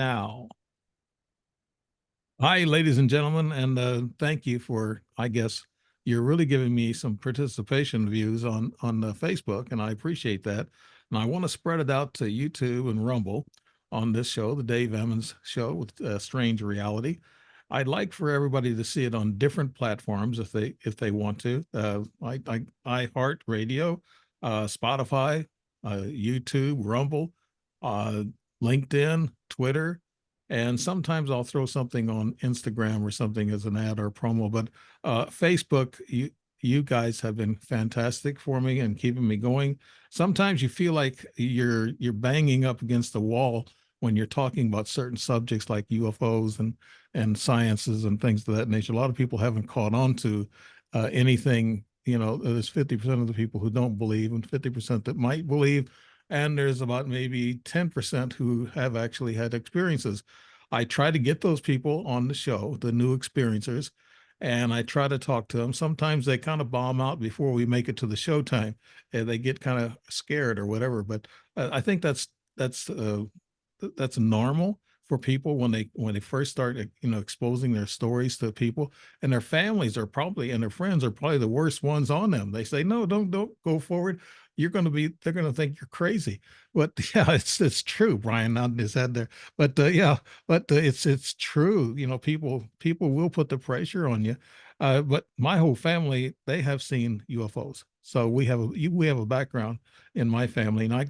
Now, hi, ladies and gentlemen, and thank you for, I guess, you're really giving me some participation views on Facebook, and I appreciate that. And I want to spread it out to YouTube and Rumble on this show, the Dave Emmons Show with Strange Reality. I'd like for everybody to see it on different platforms if they want to. I heart radio, Spotify, YouTube, Rumble, uh, LinkedIn, Twitter, and sometimes I'll throw something on Instagram or something as an ad or a promo. But Facebook, you guys have been fantastic for me and keeping me going. Sometimes you feel like you're banging up against the wall when you're talking about certain subjects like UFOs and sciences and things of that nature. A lot of people haven't caught on to anything. You know, there's 50% of the people who don't believe and 50% that might believe. And there's about maybe 10% who have actually had experiences. I try to get those people on the show, the new experiencers, and I try to talk to them. Sometimes they kind of bomb out before we make it to the showtime, and they get kind of scared or whatever. But I think that's normal for people when they first start exposing their stories to people, and their families are probably and their friends are probably the worst ones on them. They say, no, don't go forward. They're going to think you're crazy. But yeah, it's true. Brian nodding his head there. But yeah, but it's true. You know, people will put the pressure on you. But my whole family, they have seen UFOs. So we have a background in my family, and I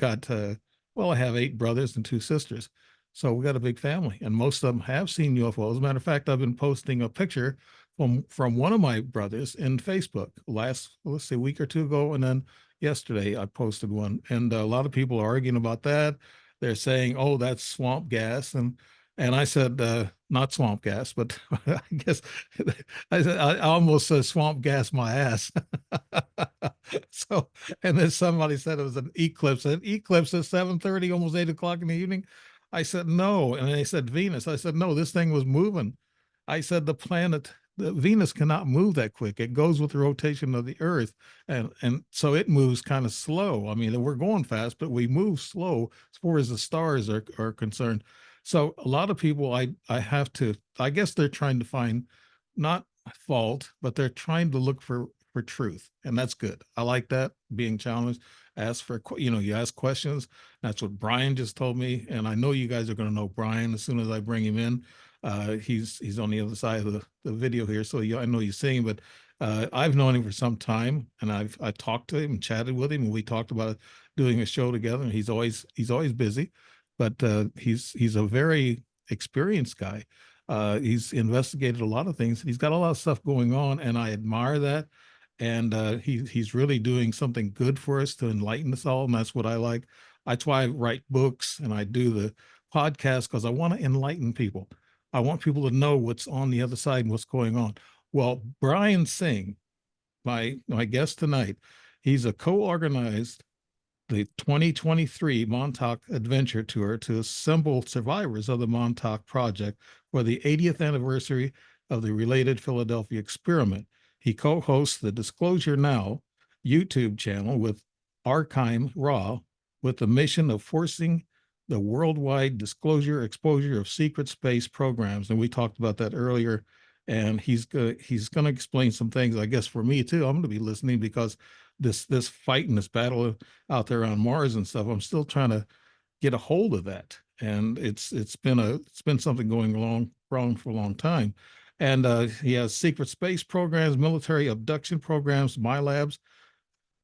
have 8 brothers and 2 sisters. So we got a big family, and most of them have seen UFOs. As a matter of fact, I've been posting a picture from one of my brothers in Facebook let's say, week or two ago, and then yesterday I posted one, and a lot of people are arguing about that. They're saying, "Oh, that's swamp gas," and I said, "Not swamp gas, but I guess I almost said swamp gas my ass." So, and then somebody said it was an eclipse. An eclipse at 7:30, almost 8 o'clock in the evening. I said no, and they said Venus. I said no. This thing was moving. I said the Venus cannot move that quick. It goes with the rotation of the Earth, and so it moves kind of slow. I mean, we're going fast, but we move slow as far as the stars are concerned. So a lot of people, I guess they're trying to find not fault, but they're trying to look for truth, and that's good. I like that, being challenged. You ask questions. That's what Brian just told me, and I know you guys are going to know Brian as soon as I bring him in. He's on the other side of the video here, so I know you see him. But I've known him for some time, and I talked to him and chatted with him, and we talked about doing a show together. And he's always busy, but he's a very experienced guy. He's investigated a lot of things. He's got a lot of stuff going on, and I admire that. And he's really doing something good for us to enlighten us all, and that's what I like. That's why I write books and I do the podcast, because I want to enlighten people. I want people to know what's on the other side and what's going on. Well, Brian Tseng, my guest tonight, he's a co-organized the 2023 Montauk Adventure Tour to assemble survivors of the Montauk Project for the 80th anniversary of the related Philadelphia experiment. He co-hosts the Disclosure Now YouTube channel with Archive Raw, with the mission of forcing the worldwide disclosure exposure of secret space programs. And we talked about that earlier. And he's going to explain some things, I guess, for me too. I'm going to be listening, because this fight and this battle out there on Mars and stuff, I'm still trying to get a hold of that. And it's been something going wrong for a long time. And he has secret space programs, military abduction programs, my labs.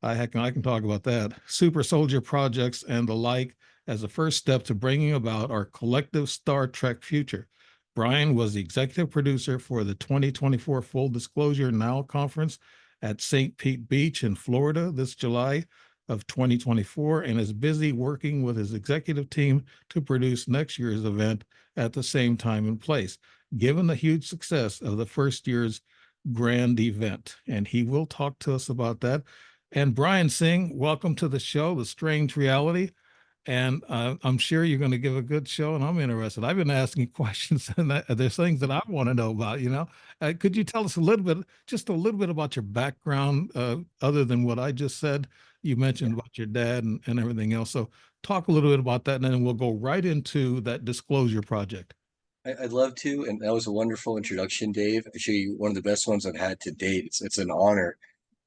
I can talk about that. Super soldier projects and the like, as a first step to bringing about our collective Star Trek future. Brian was the executive producer for the 2024 Full Disclosure Now conference at St. Pete Beach in Florida this July of 2024, and is busy working with his executive team to produce next year's event at the same time and place, given the huge success of the first year's grand event. And he will talk to us about that. And Brian Tseng, welcome to the show, The Strange Reality. And I'm sure you're going to give a good show, and I'm interested. I've been asking questions, and there's things that I want to know about. Could you tell us just a little bit about your background, other than what I just said? You mentioned about your dad and everything else. So talk a little bit about that, and then we'll go right into that disclosure project. I'd love to, and that was a wonderful introduction, Dave. Actually, one of the best ones I've had to date. It's an honor.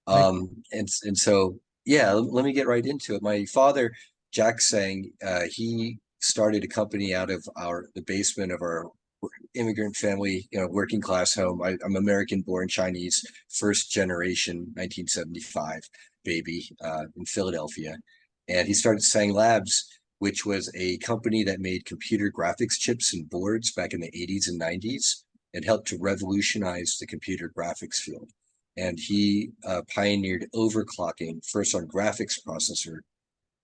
Thank And so yeah, let me get right into it. My father, Jack Tseng, he started a company out of the basement of our immigrant family, working class home. I'm American born Chinese, first generation, 1975 baby, in Philadelphia. And he started Tseng Labs, which was a company that made computer graphics chips and boards back in the 80s and 90s and helped to revolutionize the computer graphics field. And he pioneered overclocking first on graphics processor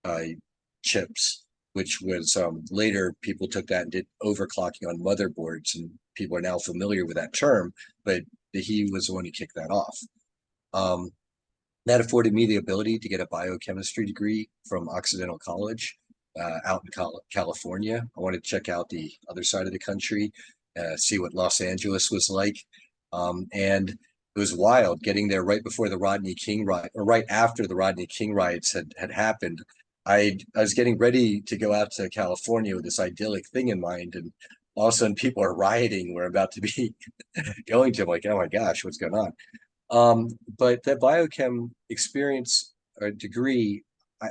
uh, chips, which was later people took that and did overclocking on motherboards, and people are now familiar with that term. But he was the one who kicked that off. Um, that afforded me the ability to get a biochemistry degree from Occidental College out in California. I wanted to check out the other side of the country, see what Los Angeles was like. And it was wild getting there right before the Rodney King riot, or right after the Rodney King riots had happened. I was getting ready to go out to California with this idyllic thing in mind, and all of a sudden people are rioting. We're about to be going to. I'm like, oh my gosh, what's going on? But that biochem experience or degree,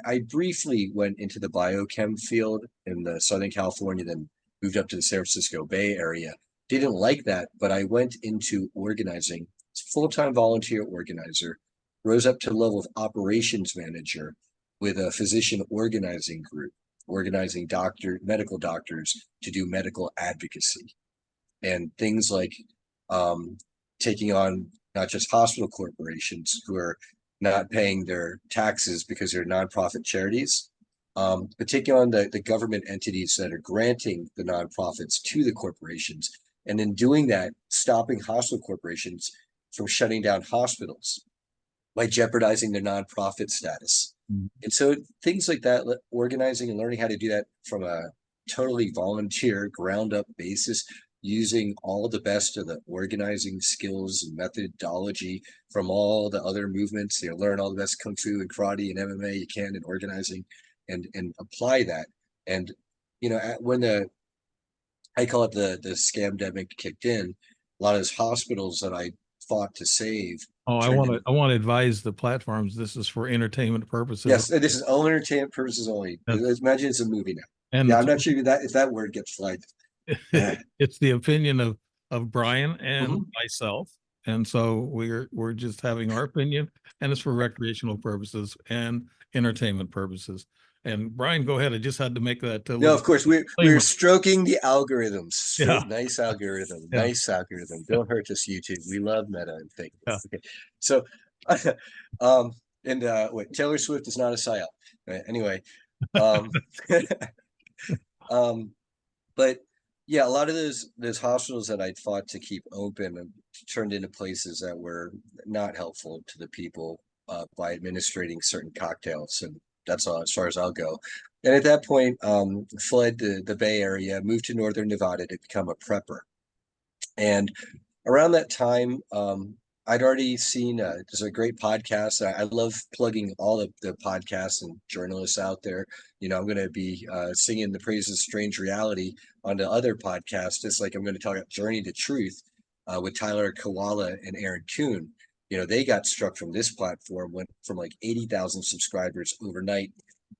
I briefly went into the biochem field in the Southern California, then moved up to the San Francisco Bay Area. Didn't like that, but I went into organizing, full-time volunteer organizer, rose up to the level of operations manager with a physician organizing group, organizing medical doctors to do medical advocacy and things like um, taking on not just hospital corporations who are not paying their taxes because they're nonprofit charities, but taking on the government entities that are granting the nonprofits to the corporations. And in doing that, stopping hospital corporations from shutting down hospitals by jeopardizing their nonprofit status. you. And so things like that, organizing and learning how to do that from a totally volunteer, ground up basis, using all the best of the organizing skills and methodology from all the other movements. Learn all the best kung fu and karate and MMA you can in organizing, and apply that. And when I call it the scamdemic kicked in, a lot of those hospitals that I fought to save Oh, turned in. I want to advise the platforms. This is for entertainment purposes. Yes, this is all entertainment purposes only. And, Imagine it's a movie now. and Yeah, it's I'm not sure if that word gets flagged. it's the opinion of Brian and Mhm. myself. And so we're just having our opinion, and it's for recreational purposes and entertainment purposes. And Brian, go ahead. I just had to make that No, little of course we're disclaimer. stroking the algorithm. Yeah, Nice algorithm. yeah, Nice algorithm. Don't hurt us, YouTube. We love meta and fake yeah. news. Okay, so um, and wait, Taylor Swift is not a psyop. Right, anyway, um, um, but yeah, a lot of those hospitals that I'd fought to keep open and turned into places that were not helpful to the people by administrating certain cocktails, and that's all as far as I'll go. And at that point, fled the Bay Area, moved to Northern Nevada to become a prepper. And around that time, I'd already seen there's a great podcast. I love plugging all of the podcasts and journalists out there. I'm going to be singing the praises of strange reality onto other podcasts, just like I'm going to talk about Journey to Truth with Tyler Koala and Aaron Kuhn. They got struck from this platform, went from like 80,000 subscribers overnight,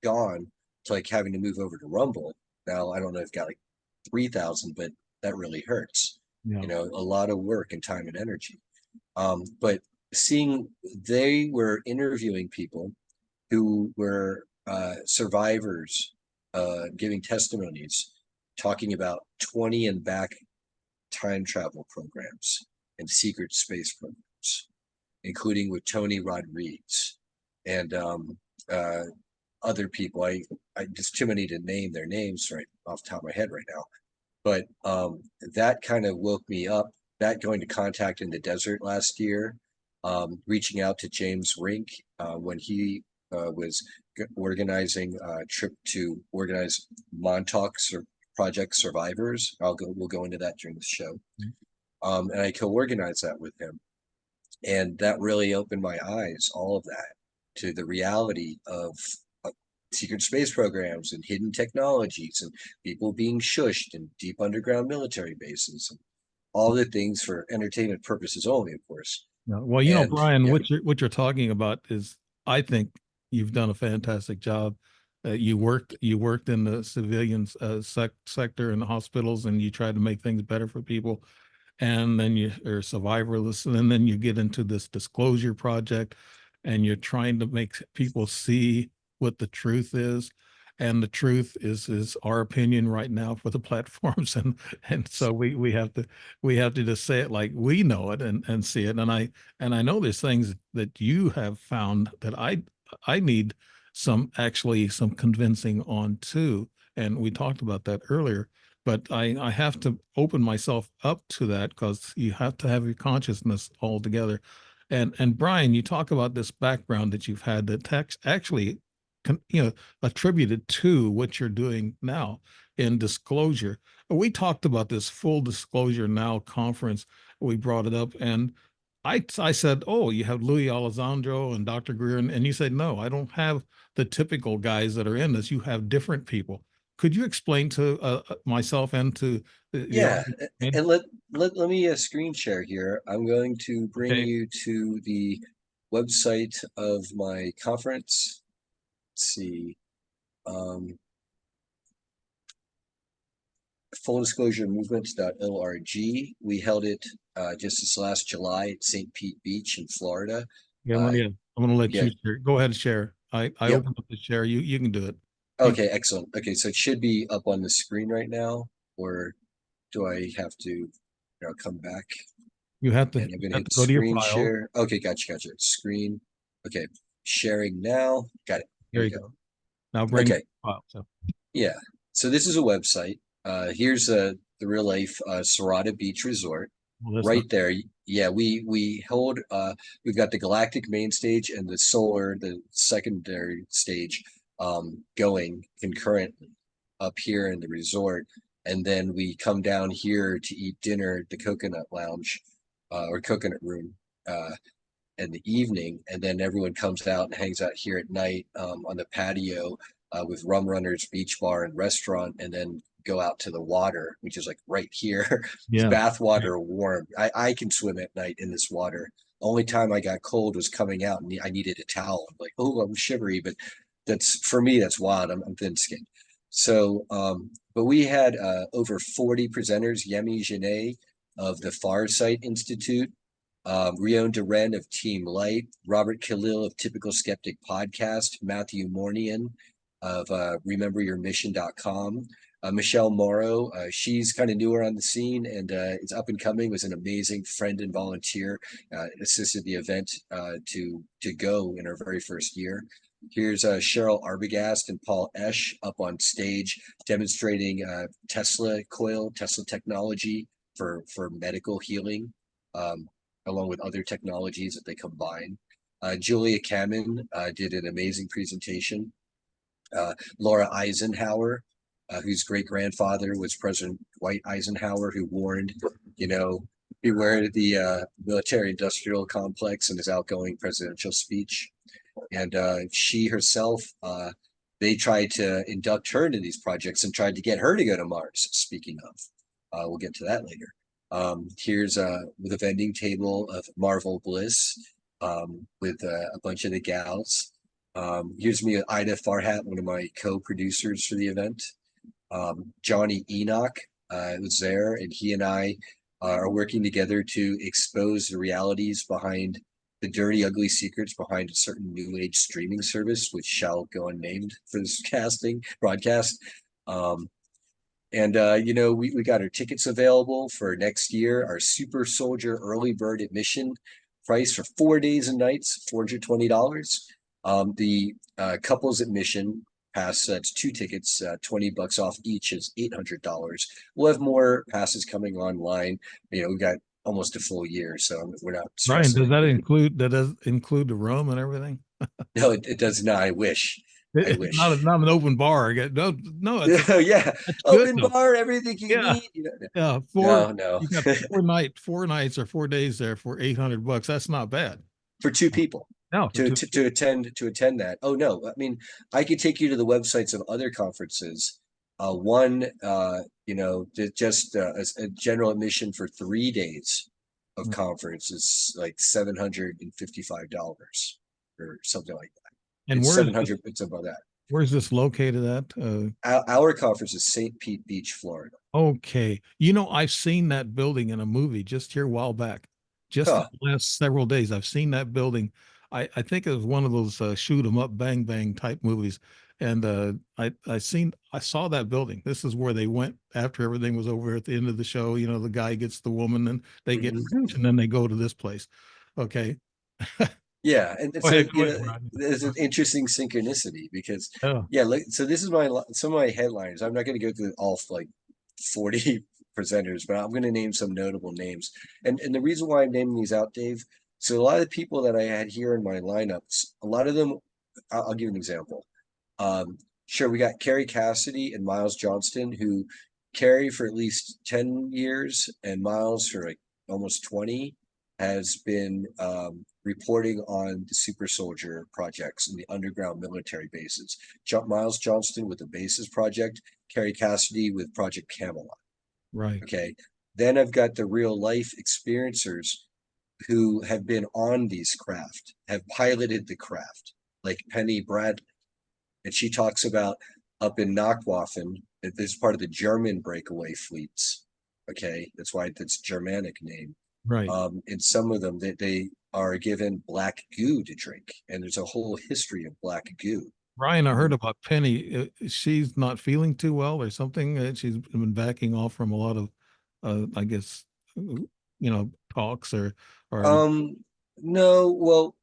gone to like having to move over to Rumble. Now, I don't know if got like 3,000, but that really hurts. Yeah. A lot of work and time and energy. But seeing they were interviewing people who were survivors, giving testimonies, talking about 20 and back time travel programs and secret space programs, including with Tony Rodriguez and other people. I just too many to name their names right off the top of my head right now. But that kind of woke me up. That going to Contact in the Desert last year, reaching out to James Rink when he was organizing a trip to organize Montauk Project survivors. We'll go into that during the show. And I co-organized that with him. And that really opened my eyes, all of that, to the reality of secret space programs and hidden technologies and people being shushed in deep underground military bases and all the things for entertainment purposes only, of course. No. Well, And Brian, yeah, what you're talking about is, I think you've done a fantastic job. You worked in the civilian sector in the hospitals, and you tried to make things better for people. And then you are survivalist, and then you get into this disclosure project, and you're trying to make people see what the truth is. And the truth is our opinion right now for the platforms, and so we have to just say it like we know it, and see it. And I know there's things that you have found that I need some convincing on too. And we talked about that earlier, but I have to open myself up to that, because you have to have your consciousness all together. And Brian, you talk about this background that you've had that actually attributed to what you're doing now in disclosure. We talked about this Full Disclosure Now conference. We brought it up, and I said, "Oh, you have Louis Alessandro and Dr. Greer," and you said, "No, I don't have the typical guys that are in this. You have different people." Could you explain to myself and to the yeah. audience? And let me screen share here. I'm going to bring Okay, you to the website of my conference. Let's see. Um, Full Disclosure Movement.org. We held it just this last July at St. Pete Beach in Florida. yeah, Uh, I'm gonna let yeah, you share. Go ahead and share. I yep. opened up the share. You can do it. You Okay, excellent. Okay, so it should be up on the screen right now, or do I have to, come back? you have to And I'm you going to have hit to go to your screen files. share. Okay, gotcha. Screen. Okay, sharing now. Got it. Here There we you go. go. Now bring Okay, your file. So, yeah. So this is a website. Here's the real life Serrata Beach Resort. well, that's not Right there. Yeah, we hold we've got the galactic main stage and the solar, the secondary stage, going concurrently up here in the resort. And then we come down here to eat dinner at the Coconut Lounge, or Coconut Room, uh, in the evening, and then everyone comes out and hangs out here at night, on the patio, with Rum Runners Beach Bar and Restaurant, and then go out to the water, which is like right here. It's yeah. bath water, warm. I can swim at night in this water. Only time I got cold was coming out and I needed a towel. I'm like, oh, I'm shivery, but that's for me, that's wild. I'm thin skinned. So, but we had over 40 presenters. Yemi Janae of the Farsight Institute, Rion Duren of Team Light, Robert Khalil of Typical Skeptic Podcast, Matthew Mornian of RememberYourMission.com, Michelle Morrow. She's kind of newer on the scene and is up and coming. Was an amazing friend and volunteer. Assisted the event to go in her very first year. Here's Cheryl Arbogast and Paul Esch up on stage demonstrating Tesla coil, Tesla technology for medical healing. Along with other technologies that they combine. Julia Kamen did an amazing presentation. Laura Eisenhower, whose great grandfather was President Dwight Eisenhower, who warned, you know, beware the military industrial complex in his outgoing presidential speech. And she herself, they tried to induct her into these projects and tried to get her to go to Mars. Speaking of, we'll get to that later. Here's with a vending table of Marvel Bliss, with a bunch of the gals. Here's me with Ida Farhat, one of my co-producers for the event. Johnny Enoch was there, and he and I are working together to expose the realities behind the dirty, ugly secrets behind a certain new age streaming service, which shall go unnamed for this broadcast. And we got our tickets available for next year. Our Super Soldier early bird admission price for 4 days and nights, $420. The couples admission pass, that's two tickets, $20 off each, is $800. We'll have more passes coming online. We've got almost a full year, so we're not Brian, stressing anything. does include the room and everything? No, it does not. I wish. I It's not wish. not an open bar. No, no, Oh yeah, that's good open though. bar, everything you Yeah, need. yeah. No, no. You got 4 nights or 4 days there for $800. That's not bad. For two people. No, to attend that. Oh no, I mean, I could take you to the websites of other conferences. One, just a general admission for 3 days of conference is like $755 or something like that. and It's 700. It's above that. where's this located at? Our conference is St. Pete Beach, Florida. Okay. I've seen that building in a movie just here a while back. Just Huh. the last several days, I've seen that building. I think it was one of those shoot 'em up, bang bang type movies. And I saw that building. This is where they went after everything was over at the end of the show. The guy gets the woman and they get Mhm. rich, and then they go to this place. Okay. Yeah, and Go so ahead, go ahead, Brian. there's an interesting synchronicity because Oh, yeah, like so this is some of my headliners. I'm not going to go through all like 40 presenters, but I'm going to name some notable names. And the reason why I'm naming these out, Dave, so a lot of the people that I had here in my lineups, a lot of them, I'll give you an example. Sure, we got Carrie Cassidy and Miles Johnston, who Carrie for at least 10 years and Miles for like almost 20 has been reporting on the super soldier projects in the underground military bases. Miles Johnston with the Bases Project, Carrie Cassidy with Project Camelot. right. Okay. Then I've got the real life experiencers who have been on these craft, have piloted the craft, like Penny Bradley. And she talks about up in Nachtwaffen, that this is part of the German breakaway fleets. Okay. That's why it's Germanic name. Right. In some of them that they are given black goo to drink, and there's a whole history of black goo. Ryan, I heard Um, about Penny. She's not feeling too well or something. She's been backing off from a lot of, I guess, talks or um, no, well,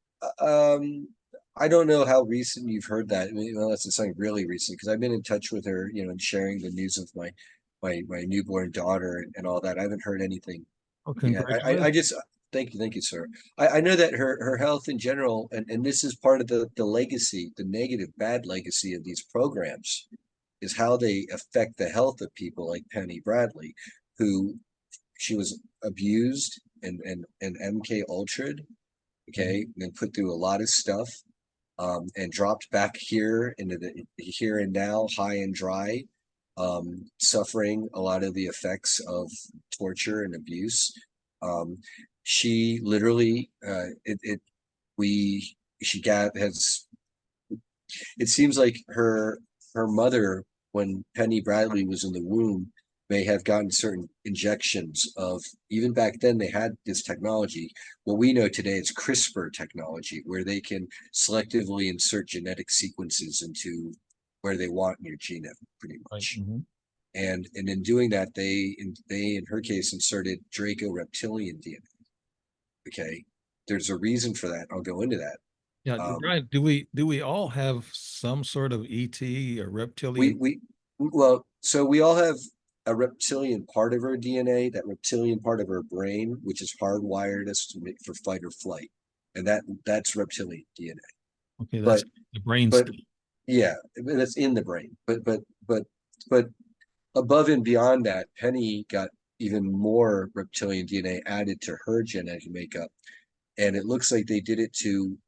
I don't know how recent you've heard that. I mean, unless it's something really recent, because I've been in touch with her, and sharing the news of my newborn daughter and all that. I haven't heard anything. oh, Yeah, I congratulations. just thank you, sir. I know that her health in general, and this is part of the legacy, the negative, bad legacy of these programs, is how they affect the health of people like Penny Bradley, who she was abused and MK Ultra'd, okay, and then put through a lot of stuff, and dropped back here into the here and now, high and dry, suffering a lot of the effects of torture and abuse. Um, she literally, we, she got, has, it seems like her mother, when Penny Bradley was in the womb, may have gotten certain injections of, even back then they had this technology. What we know today is CRISPR technology, where they can selectively insert genetic sequences into where they want in your genome, pretty Right. much. Mhm. And in doing that, they in her case inserted Draco reptilian DNA. Okay, there's a reason for that. I'll go into that. Yeah, Um, Brian, do we all have some sort of ET or we reptilian? we well, so we all have a reptilian part of our DNA, that reptilian part of our brain, which is hardwired us to make for fight or flight, and that's reptilian DNA. Okay, that's But the brain but stuff. yeah, that's in the brain. But above and beyond that, Penny got even more reptilian DNA added to her genetic makeup, and it looks like they did it to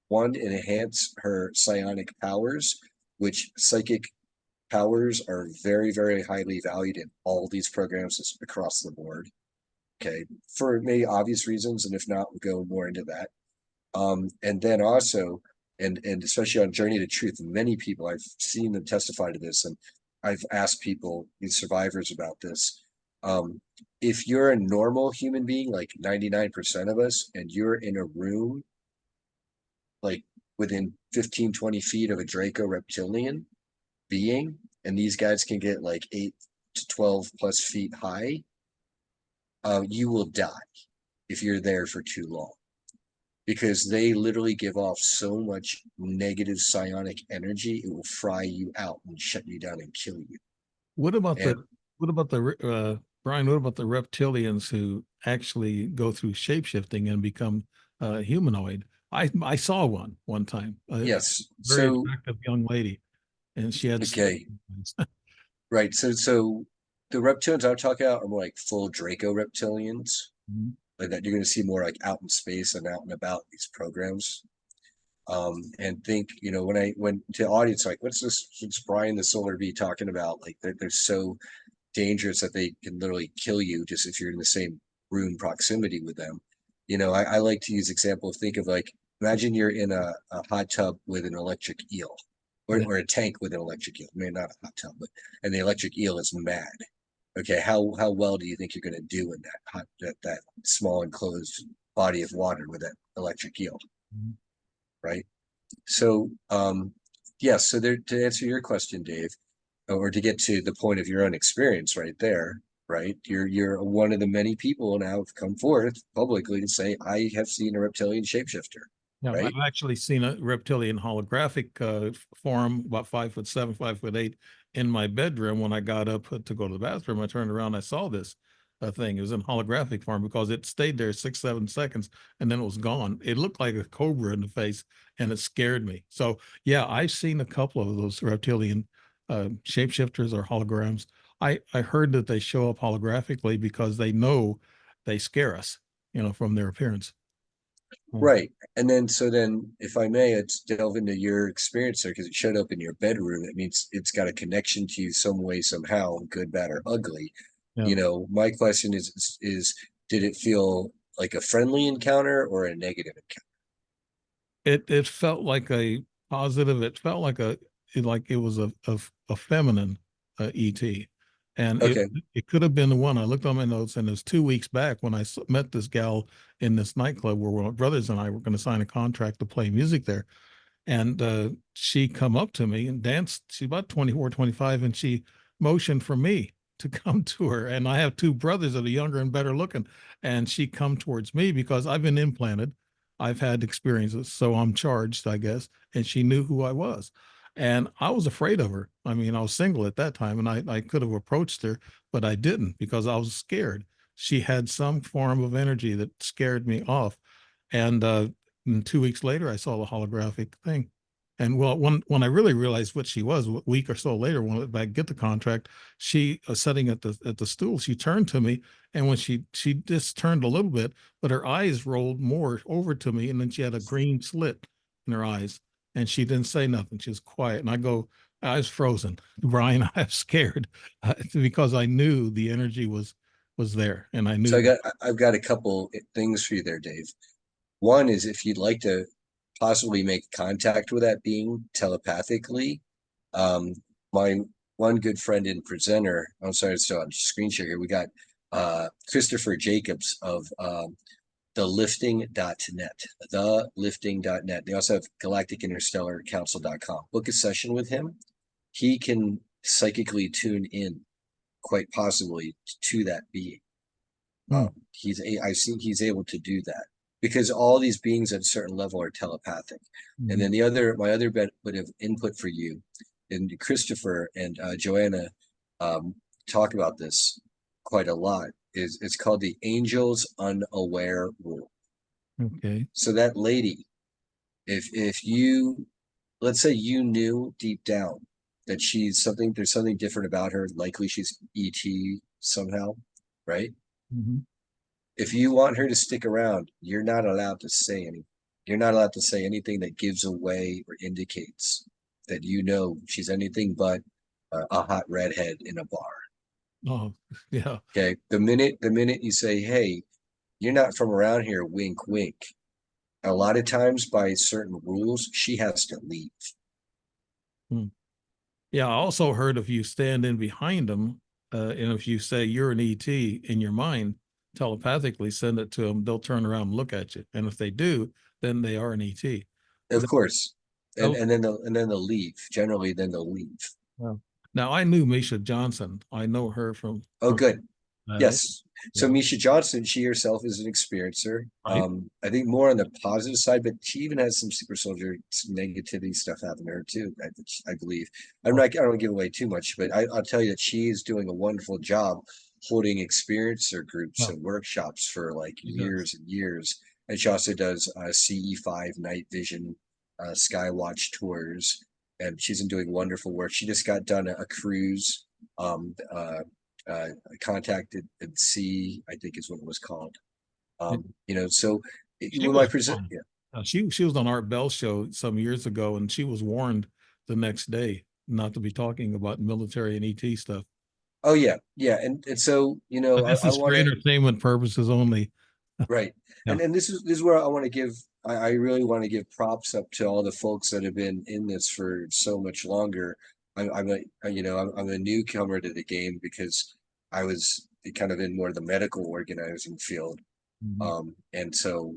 one enhance her psionic powers, which psychic powers are very, very highly valued in all these programs across the board. Okay, for many obvious reasons, and if not, we'll go more into that. And then also, and especially on Journey to Truth, many people I've seen them testify to this, and I've asked people, these survivors, about this. If you're a normal human being, like 99% of us, and you're in a room like within 15, 20 feet of a Draco reptilian being, and these guys can get like 8 to 12 plus feet high, you will die if you're there for too long, because they literally give off so much negative psionic energy, it will fry you out and shut you down and kill you. What about And Brian, what about the reptilians who actually go through shapeshifting and become humanoid? I saw one time, a yes, very so attractive young lady, and she had snake okay, eyes. right. So the reptilians I'm talking about are more like full Draco reptilians, Mhm. like that you're going to see more like out in space and out and about these programs. and think, when I went to audience, like, what's Brian the Solar Bee talking about? Like, they're so dangerous that they can literally kill you just if you're in the same room proximity with them. I like to use example of, think of, like, imagine you're in a hot tub with an electric eel, Yeah. or a tank with an electric eel. I mean, not a hot tub, but, and the electric eel is mad. Okay, how well do you think you're going to do in that small enclosed body of water with that electric eel, Mhm. right? So, yes. So there, to answer your question, Dave, or to get to the point of your own experience right there, right? You're one of the many people now have come forth publicly to say, I have seen a reptilian shapeshifter, Yeah, I've right? actually seen a reptilian holographic form about 5'7", 5'8" in my bedroom. When I got up to go to the bathroom, I turned around, I saw this thing. It was in holographic form because it stayed there 6, 7 seconds and then it was gone. It looked like a cobra in the face and it scared me. So yeah, I've seen a couple of those reptilian shapeshifters or holograms. I heard that they show up holographically because they know they scare us, from their appearance. Mm. Right. And then, so then, if I may, let's delve into your experience there, because it showed up in your bedroom. It means it's got a connection to you some way, somehow, good, bad, or ugly. Yeah. My question is, did it feel like a friendly encounter or a negative encounter? It felt like a positive. It felt like it was a feminine ET, and it Okay. it could have been the one. I looked on my notes, and it was 2 weeks back when I met this gal in this nightclub where my brothers and I were going to sign a contract to play music there. And she come up to me and danced. She's about 24, 25, and she motioned for me to come to her. And I have two brothers that are younger and better looking. And she come towards me because I've been implanted. I've had experiences, so I'm charged, I guess. And she knew who I was. And I was afraid of her. I mean, I was single at that time and I could have approached her, but I didn't because I was scared. She had some form of energy that scared me off. And 2 weeks later, I saw the holographic thing. And well, when I really realized what she was, a week or so later, when I get the contract, she sitting at the stool, she turned to me, and when she just turned a little bit, but her eyes rolled more over to me, and then she had a green slit in her eyes, and she didn't say nothing. She was quiet, and I was frozen, Brian. I was scared because I knew the energy was there, and I So knew. I've got a couple things for you there, Dave. One is, if you'd like to possibly make contact with that being telepathically, um, my one good friend and presenter, I'm sorry, so I'm screen share here. We got Christopher Jacobs of thelifting.net, thelifting.net. They also have galacticinterstellarcouncil.com. Book a session with him. He can psychically tune in, quite possibly, to that being. Hmm. I've seen he's able to do that because all these beings at a certain level are telepathic. And Mhm. then my other bit of input for you, and Christopher and Joanna um, talk about this quite a lot, is it's called the Angel's Unaware Rule. Okay. So that lady, if you, let's say you knew deep down that there's something different about her, likely she's ET somehow, right? Mhm. If you want her to stick around, you're not allowed to say anything. You're not allowed to say anything that gives away or indicates that she's anything but a hot redhead in a bar. Oh, yeah. Okay. The minute you say, hey, you're not from around here, wink, wink. A lot of times by certain rules, she has to leave. Hmm. Yeah, I also heard if you stand in behind them, and if you say you're an ET in your mind, telepathically send it to them, they'll turn around and look at you. And if they do, then they are an ET. Of course. And Those- and then they'll leave. Generally, then they'll leave. yeah. Now I knew Misha Johnson. I know her Oh, from good. uh, Yes. So yeah, Misha Johnson, she herself is an experiencer. right. I think more on the positive side, but she even has some super soldier negativity stuff happen to her too. I believe. Oh, I don't give away too much, but I'll tell you that she is doing a wonderful job holding experiencer groups no, and workshops for like she does. years and years. And she also does CE5 night vision, Skywatch tours, and she's been doing wonderful work. She just got done a cruise. Um, uh, uh, Contacted at Sea, I think is what it was called. It- So she with my was present, fun. yeah, She was on Art Bell's show some years ago, and she was warned the next day not to be talking about military and ET stuff. Oh yeah, yeah, and so But this I is for want to. entertainment purposes only. Right. Yeah. And this is where I want to give I really want to give props up to all the folks that have been in this for so much longer. I'm I'm a newcomer to the game because I was kind of in more the medical organizing field. Mhm. And so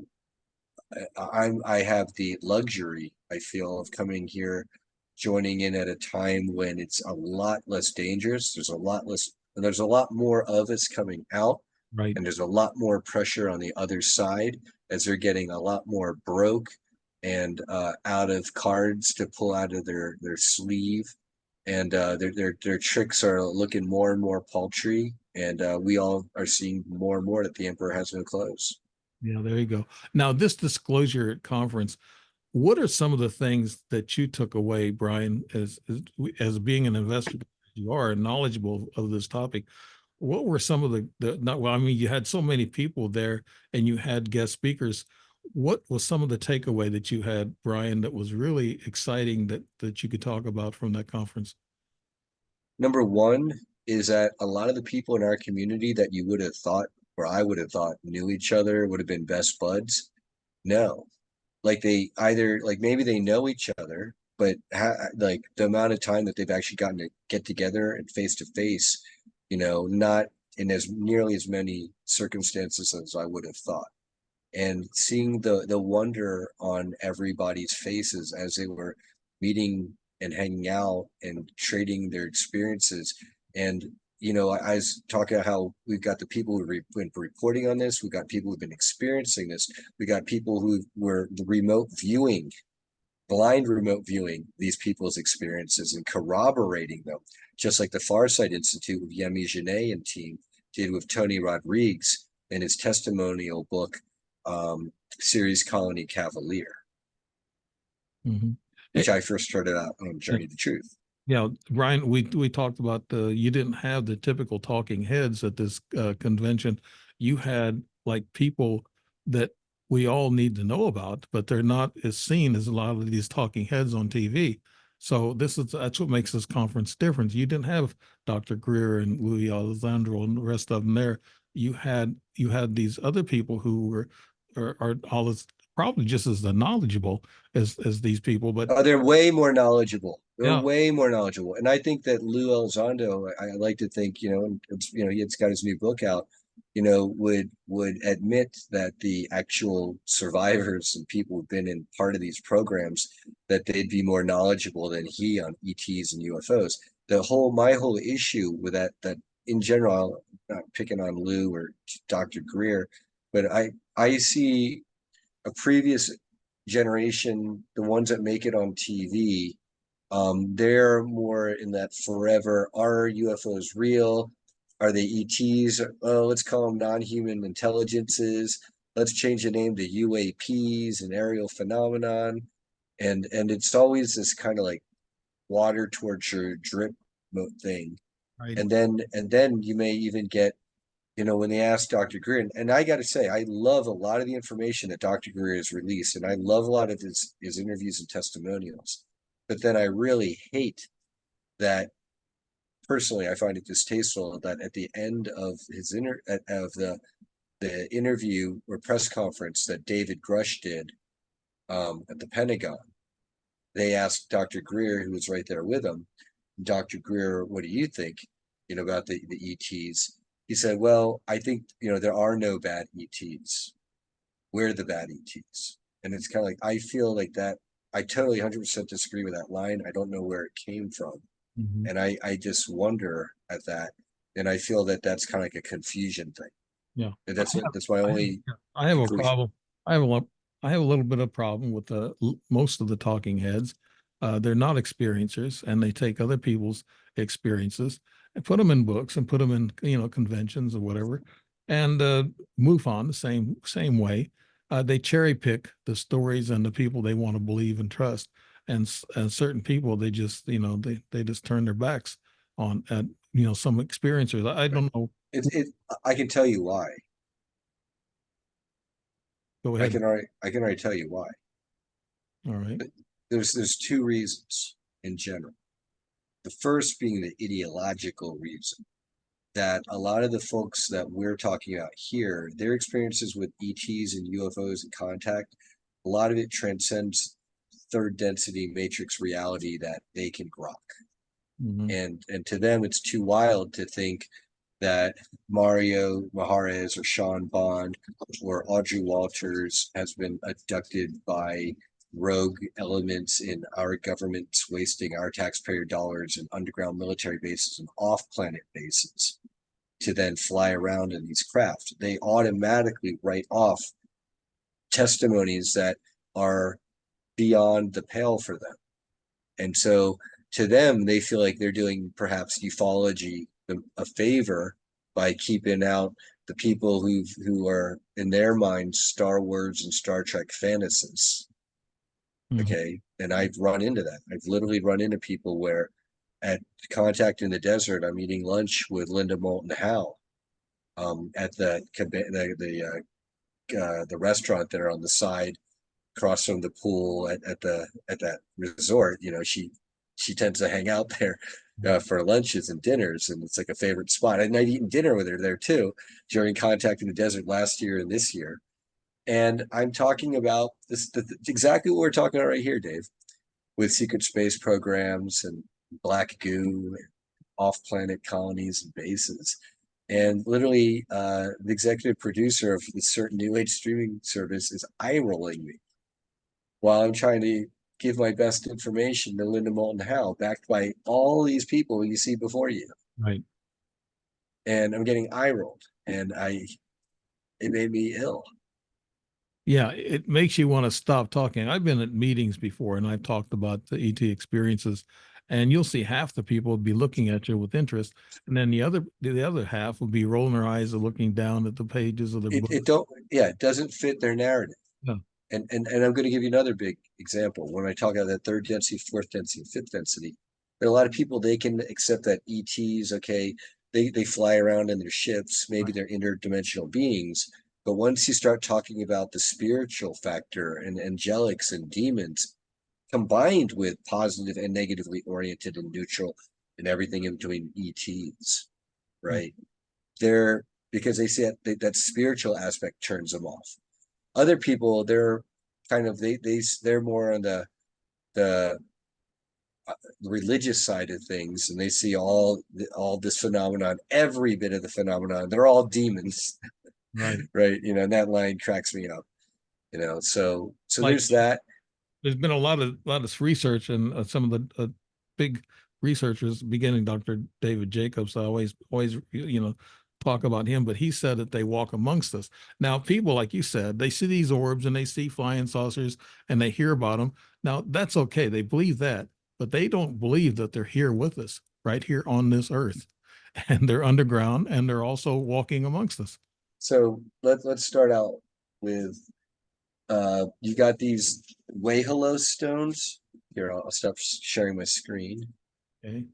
I have the luxury, I feel, of coming here, joining in at a time when it's a lot less dangerous. There's a lot more of us coming out, Right. and there's a lot more pressure on the other side as they're getting a lot more broke and out of cards to pull out of their sleeve, and their tricks are looking more and more paltry, and we all are seeing more and more that the emperor has no clothes. Yeah, there you go. Now, this disclosure conference, what are some of the things that you took away, Brian, as being an investor? You are knowledgeable of this topic. What were some of the not well, I mean, you had so many people there and you had guest speakers. What was some of the takeaway that you had, Brian, that was really exciting that you could talk about from that conference? Number one is that a lot of the people in our community that you would have thought, or I would have thought, knew each other, would have been best buds. No, like they either like maybe they know each other, but like the amount of time that they've actually gotten to get together and face to face, not in as nearly as many circumstances as I would have thought. And seeing the wonder on everybody's faces as they were meeting and hanging out and trading their experiences. And I was talking about how we've got the people who've been reporting on this, we've got people who've been experiencing this, we got people who were the remote viewing, blind remote viewing these people's experiences and corroborating them, just like the Farsight Institute with Yemi Genet and team did with Tony Rodriguez in his testimonial book, Series Colony Cavalier, Mm-hmm. which I first started out on Journey to Truth. Yeah, Brian, we talked about you didn't have the typical talking heads at this convention. You had like people that we all need to know about, but they're not as seen as a lot of these talking heads on TV. So that's what makes this conference different. You didn't have Dr. Greer and Louis Alessandro and the rest of them there. You had these other people who are all as probably just as knowledgeable as these people, but They're way more knowledgeable. They're yeah. way more knowledgeable, and I think that Lou Elizondo, I like to think, and he's got his new book out, would admit that the actual survivors and people who've been in part of these programs, that they'd be more knowledgeable than he on ETs and UFOs. My whole issue with that in general, I'm not picking on Lou or Dr. Greer, but I see a previous generation, the ones that make it on TV, they're more in that forever. Are UFOs real? Are they ETs? Oh, let's call them non-human intelligences. Let's change the name to UAPs and aerial phenomenon. And it's always this kind of like water torture drip thing. Right. And then you may even get, when they asked Dr. Greer, and I got to say, I love a lot of the information that Dr. Greer has released, and I love a lot of his interviews and testimonials. But then I really hate that, personally, I find it distasteful that at the end of the interview or press conference that David Grush did at the Pentagon, they asked Dr. Greer, who was right there with him, Dr. Greer, what do you think, about the ETs? He said, well, I think, there are no bad ETs. We're the bad ETs. And it's kind of like, I feel like that, I totally 100% disagree with that line. I don't know where it came from. Mhm. And I just wonder at that. And I feel that that's kind of like a confusion thing. Yeah. And I that's my I have, only I have a conclusion. problem. I have a lot, I have a little bit of problem with most of the talking heads. They're not experiencers and they take other people's experiences and put them in books and put them in, conventions or whatever and move on the same way. They cherry pick the stories and the people they want to believe and trust. And certain people, they just, they just turn their backs on at, some experiencers. I Right. don't know. I can tell you why. Go ahead. I can already tell you why. All right. There's two reasons in general. The first being the ideological reason that a lot of the folks that we're talking about here, their experiences with ETs and UFOs and contact, a lot of it transcends third density matrix reality that they can grok. Mm-hmm. And to them, it's too wild to think that Mario Maharez or Sean Bond or Audrey Walters has been abducted by rogue elements in our governments wasting our taxpayer dollars in underground military bases and off-planet bases to then fly around in these craft. They automatically write off testimonies that are beyond the pale for them. And so to them, they feel like they're doing perhaps ufology a favor by keeping out the people who are in their minds Star Wars and Star Trek fantasists. Mm-hmm. Okay. And I've run into that. I've literally run into people where at Contact in the Desert, I'm eating lunch with Linda Moulton Howe at the restaurant there on the side across from the pool at that resort. You know, she tends to hang out there for lunches and dinners, and it's like a favorite spot. And I'd eaten dinner with her there too during Contact in the Desert last year and this year. And I'm talking about this exactly what we're talking about right here, Dave, with secret space programs and black goo and off-planet colonies and bases. And literally, the executive producer of this certain new age streaming service is eye rolling me while I'm trying to give my best information to Linda Moulton Howe, backed by all these people you see before you. Right. And I'm getting eye rolled, and it made me ill. Yeah, it makes you want to stop talking. I've been at meetings before and I've talked about the ET experiences, and you'll see half the people will be looking at you with interest, and then the other half will be rolling their eyes and looking down at the pages of their book. It doesn't fit their narrative. Yeah. And I'm going to give you another big example. When I talk about that third density, fourth density, fifth density, there are a lot of people, they can accept that ETs, okay, they fly around in their ships, maybe they're interdimensional beings. But once you start talking about the spiritual factor and angelics and demons, combined with positive and negatively oriented and neutral and everything in between ETs, right? They're because they see that spiritual aspect turns them off. Other people, they're kind of they're more on the religious side of things, and they see all this phenomenon, every bit of the phenomenon. They're all demons, Right. right? You know, and that line cracks me up. You know, so Like there's that. there's been a lot of research, and some of the big researchers, beginning Dr. David Jacobs, I always talk about him, but he said that they walk amongst us. Now, people like you said, they see these orbs and they see flying saucers and they hear about them. Now, that's okay. They believe that, but they don't believe that they're here with us, right here on this earth, and they're underground and they're also walking amongst us. So let's start out with you got these Wahalo stones. Here, I'll stop sharing my screen. Okay.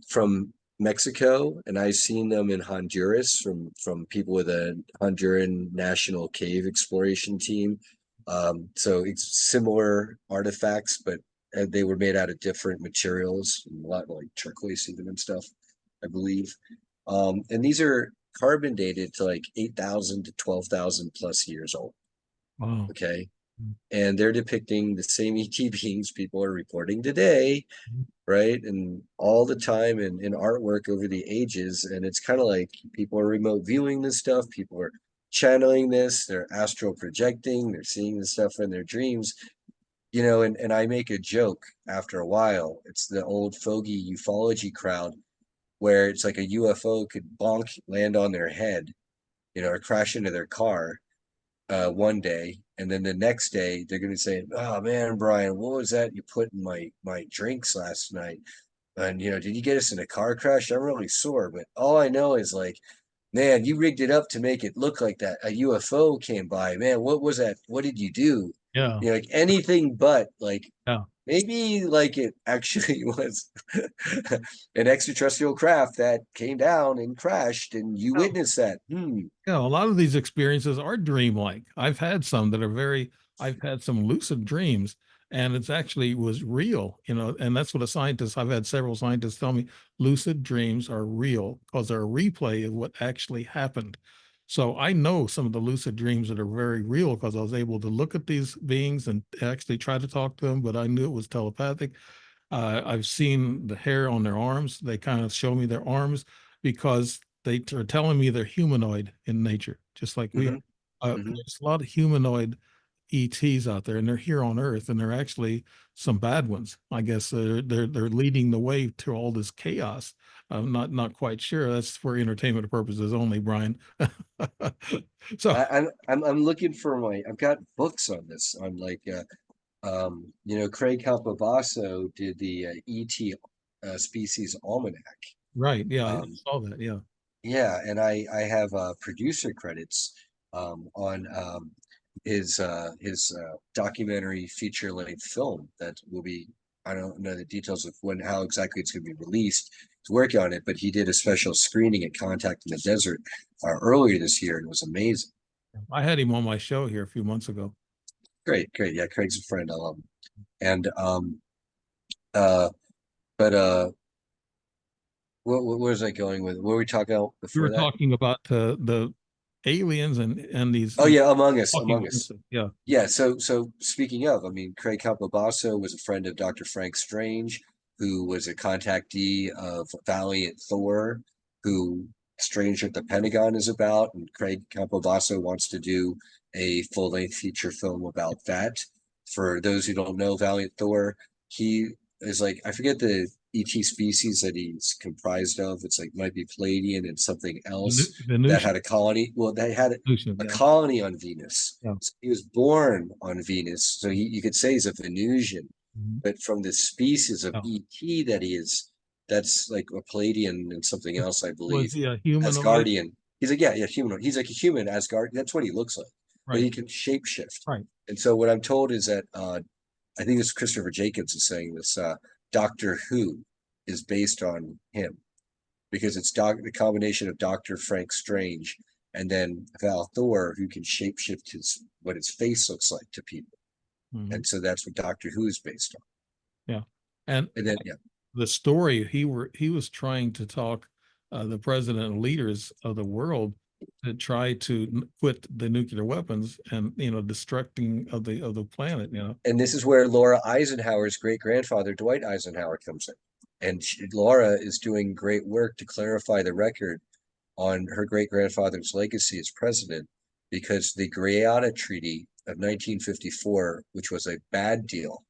From Mexico, and I've seen them in Honduras from people with a Honduran national cave exploration team. So it's similar artifacts, but they were made out of different materials, a lot like turquoise even and stuff, I believe. And these are carbon dated to like 8,000 to 12,000 plus years old. Wow. Okay. And they're depicting the same ET beings people are reporting today, right? And all the time in artwork over the ages. And it's kind of like people are remote viewing this stuff. People are channeling this. They're astral projecting. They're seeing this stuff in their dreams. You know, and I make a joke after a while. It's the old fogey ufology crowd where it's like a UFO could bonk, land on their head, you know, or crash into their car one day, and then the next day they're going to say, "Oh man, Brian, what was that you put in my drinks last night? And you know, did you get us in a car crash? I'm really sore, but all I know is like, man, you rigged it up to make it look like that a UFO came by. Man, what was that? What did you do? Yeah. You know, like anything but like." Yeah. Maybe like it actually was an extraterrestrial craft that came down and crashed, and you Yeah. witnessed that. Yeah, a lot of these experiences are dreamlike. I've had some that are very I've had some lucid dreams, and it's actually was real, and that's what a scientist, I've had several scientists tell me lucid dreams are real because they're a replay of what actually happened. So I know some of the lucid dreams that are very real because I was able to look at these beings and actually try to talk to them, but I knew it was telepathic. I've seen the hair on their arms. They kind of show me their arms because they are telling me they're humanoid in nature, just like we are. Hmm. Hmm. There's a lot of humanoid ETs out there, and they're here on Earth, and they're actually some bad ones. I guess they're leading the way to all this chaos. I'm not quite sure. That's for entertainment purposes only, Brian. So I'm looking for I've got books on this on like Craig Campobasso did the ET species almanac. right, yeah, I Um, saw that. Yeah, yeah, and I have producer credits on his documentary feature length film that will be, I don't know the details of when how exactly it's going to be released. He's working on it, but he did a special screening at Contact in the Desert earlier this year, and it was amazing. I had him on my show here a few months ago. Great, great. Yeah, Craig's a friend. I love him. And uh but what was I going with? What were we talking about We before were that? talking about the aliens and Oh these yeah, Among Us, talking Among about Us. this. Yeah, Yeah, so speaking of, I mean, Craig Campobasso was a friend of Dr. Frank Strange, who was a contactee of Valiant Thor, who Strange at the Pentagon is about, and Craig Campobasso wants to do a full-length feature film about that. For those who don't know, Valiant Thor, he is like, I forget the ET species that he's comprised of. It's like might be Palladian and something else that Venusian, had a colony. Well, they had a yeah, colony on Venus. yeah. So he was born on Venus, so you could say he's a Venusian, Mhm. but from the species of Yeah. ET that he is, that's like a Palladian and something else, I Was believe. he a humanoid? Asgardian. He's like, yeah, human. He's like a human Asgard. That's what he looks like, but Right, he can shapeshift. right. And so what I'm told is that I think it's Christopher Jacobs is saying this. Doctor Who is based on him because it's the combination of Doctor Frank Strange and then Val Thor, who can shapeshift his what his face looks like to people, Mhm. and so that's what Doctor Who is based on. Yeah, and And then yeah, the story he was trying to talk the president and leaders of the world to try to quit the nuclear weapons and destructing of the planet. and this is where Laura Eisenhower's great grandfather Dwight Eisenhower comes in, and Laura is doing great work to clarify the record on her great grandfather's legacy as president, because the Greada Treaty of 1954, which was a bad deal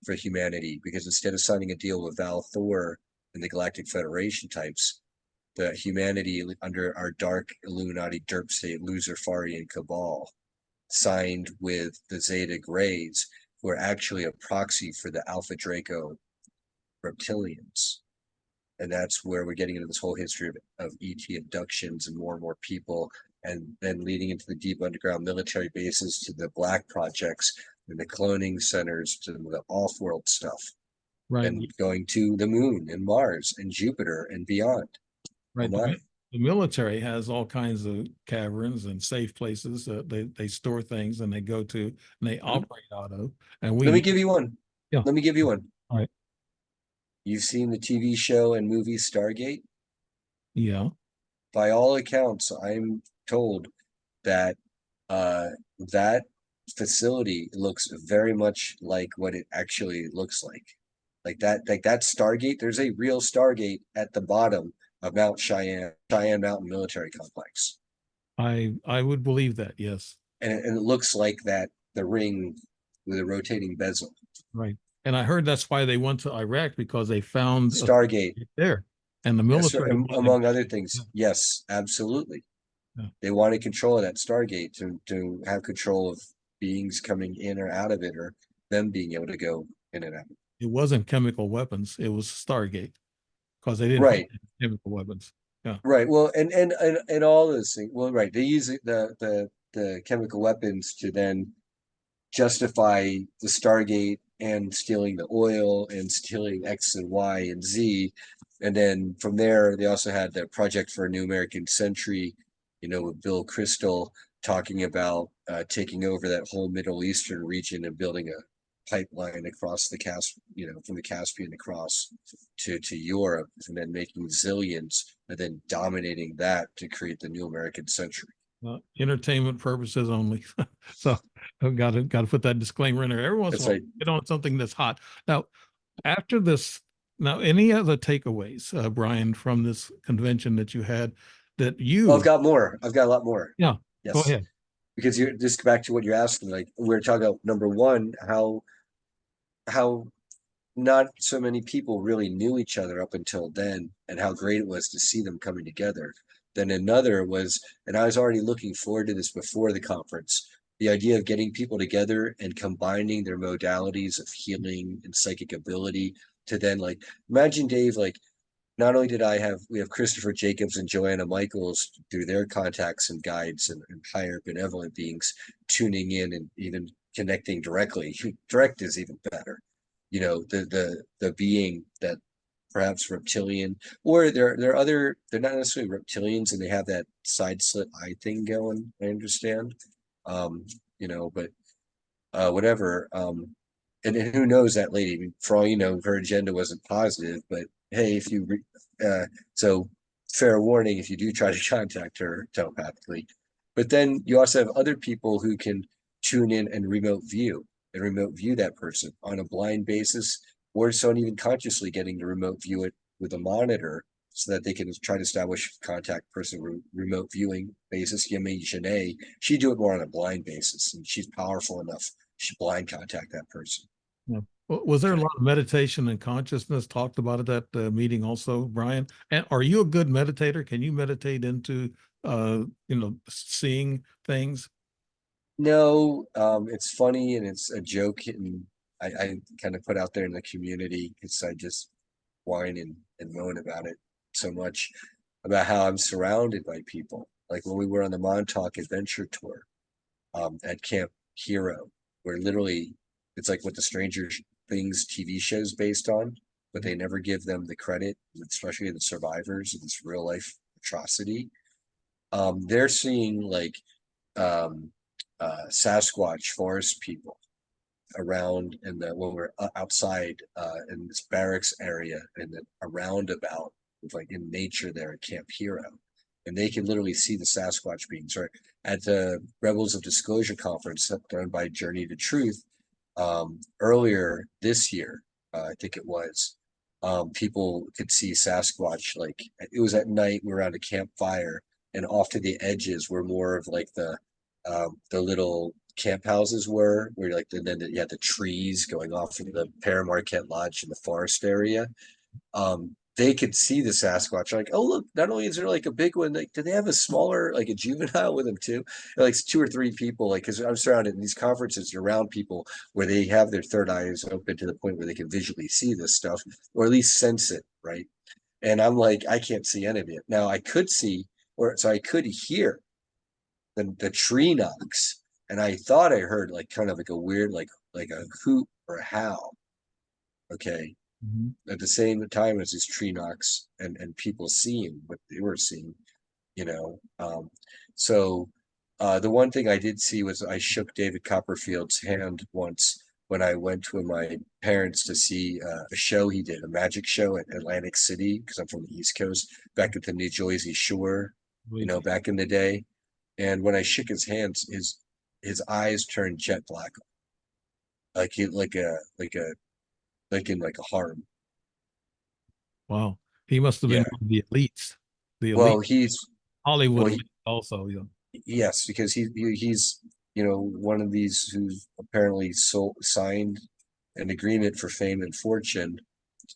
for humanity, because instead of signing a deal with Val Thor and the Galactic Federation types, the humanity under our dark Illuminati derp state Luzerfarian cabal signed with the Zeta Greys, who are actually a proxy for the Alpha Draco reptilians. And that's where we're getting into this whole history of ET abductions and more people, and then leading into the deep underground military bases to the black projects and the cloning centers to the off-world stuff, Right, and going to the moon and Mars and Jupiter and beyond. Oh right. my. The military has all kinds of caverns and safe places that they store things and they go to and they Mhm. operate out of. And Let me we, give you one. yeah, Let me give you one. all right, You've seen the TV show and movie Stargate? yeah. By all accounts, I'm told that that facility looks very much like what it actually looks like. Like that Stargate, there's a real Stargate at the bottom of Mount Cheyenne Mountain Military Complex. I would believe that. Yes, And it looks like that, the ring with a rotating bezel. right. And I heard that's why they went to Iraq because they found a Stargate, there, and the yes, sir, military wanted. among other Yeah, things. Yes, absolutely. yeah. They wanted control of that Stargate to have control of beings coming in or out of it, or them being able to go in and out. It wasn't chemical weapons; it was Stargate because they didn't have Right, chemical weapons. Yeah, right. Well, and all those things. Well, right. They use the chemical weapons to then justify the Stargate and stealing the oil and stealing X and Y and Z. And then from there, they also had the Project for a New American Century, with Bill Crystal talking about taking over that whole Middle Eastern region and building a pipeline across the from the Caspian across to Europe, and then making zillions, and then dominating that to create the new American century. Entertainment purposes only. So I've got to put that disclaimer in there. Every once in a while, get on something that's hot. Now, after this, any other takeaways, Brian, from this convention that you had that you? Oh, I've got more. I've got a lot more. Yeah. Yes. Go ahead. Because you're just back to what you're asking. Like we're talking about number one, how not so many people really knew each other up until then, and how great it was to see them coming together. Then another was, and I was already looking forward to this before the conference, the idea of getting people together and combining their modalities of healing and psychic ability to then, like, imagine, Dave, like, not only did we have Christopher Jacobs and Joanna Michaels through their contacts and guides and higher benevolent beings tuning in and even connecting directly. Direct is even better. The being that perhaps reptilian, or they're not necessarily reptilians, and they have that side slit eye thing going. I understand. But whatever. And who knows that lady? I mean, for all you know, her agenda wasn't positive, but hey, so fair warning if you do try to contact her telepathically. But then you also have other people who can tune in and remote view that person on a blind basis, or someone even consciously getting to remote view it with a monitor so that they can try to establish contact person remote viewing basis. Yemi Janae, she do it more on a blind basis, and she's powerful enough. She blind contact that person. Yeah. Was there a lot of meditation and consciousness talked about at that meeting also, Brian? And are you a good meditator? Can you meditate into, seeing things? No, it's funny and it's a joke, and I kind of put out there in the community because I just whine and moan about it so much, about how I'm surrounded by people. Like when we were on the Montauk adventure tour at Camp Hero, where literally it's like what the Stranger Things TV show's based on, but they never give them the credit, especially the survivors of this real life atrocity. They're seeing like um, Sasquatch forest people around when we're outside in this barracks area and then a roundabout with like in nature there at Camp Hero, and they can literally see the Sasquatch beings. Or at the Rebels of Disclosure conference done by Journey to Truth earlier this year, I think it was. People could see Sasquatch, like it was at night. We were around a campfire, and off to the edges were more of like the little camp houses were, where like then you had the trees going off into the Pere Marquette Lodge in the forest area. They could see the Sasquatch. Like, oh look, not only is there like a big one, like do they have a smaller, like a juvenile with them too? Like two or three people, like because I'm surrounded in these conferences around people where they have their third eyes open to the point where they can visually see this stuff, or at least sense it, right? And I'm like, I can't see any of it. Now I could see, or so I could hear the tree knocks, and I thought I heard like kind of like a weird like a hoot or a howl. Okay. At the same time as these tree knocks and people seeing what they were seeing, you know. So the one thing I did see was I shook David Copperfield's hand once when I went with my parents to see a show he did, a magic show at Atlantic City, because I'm from the East Coast, back at the New Jersey Shore, back in the day. And when I shook his hands, his eyes turned jet black, like he like in like a horror. Wow. He must have been Yeah. one of the elites, the elite Well, he's Hollywood well, elite also. Yeah. yes, because he's one of these who's apparently signed an agreement for fame and fortune,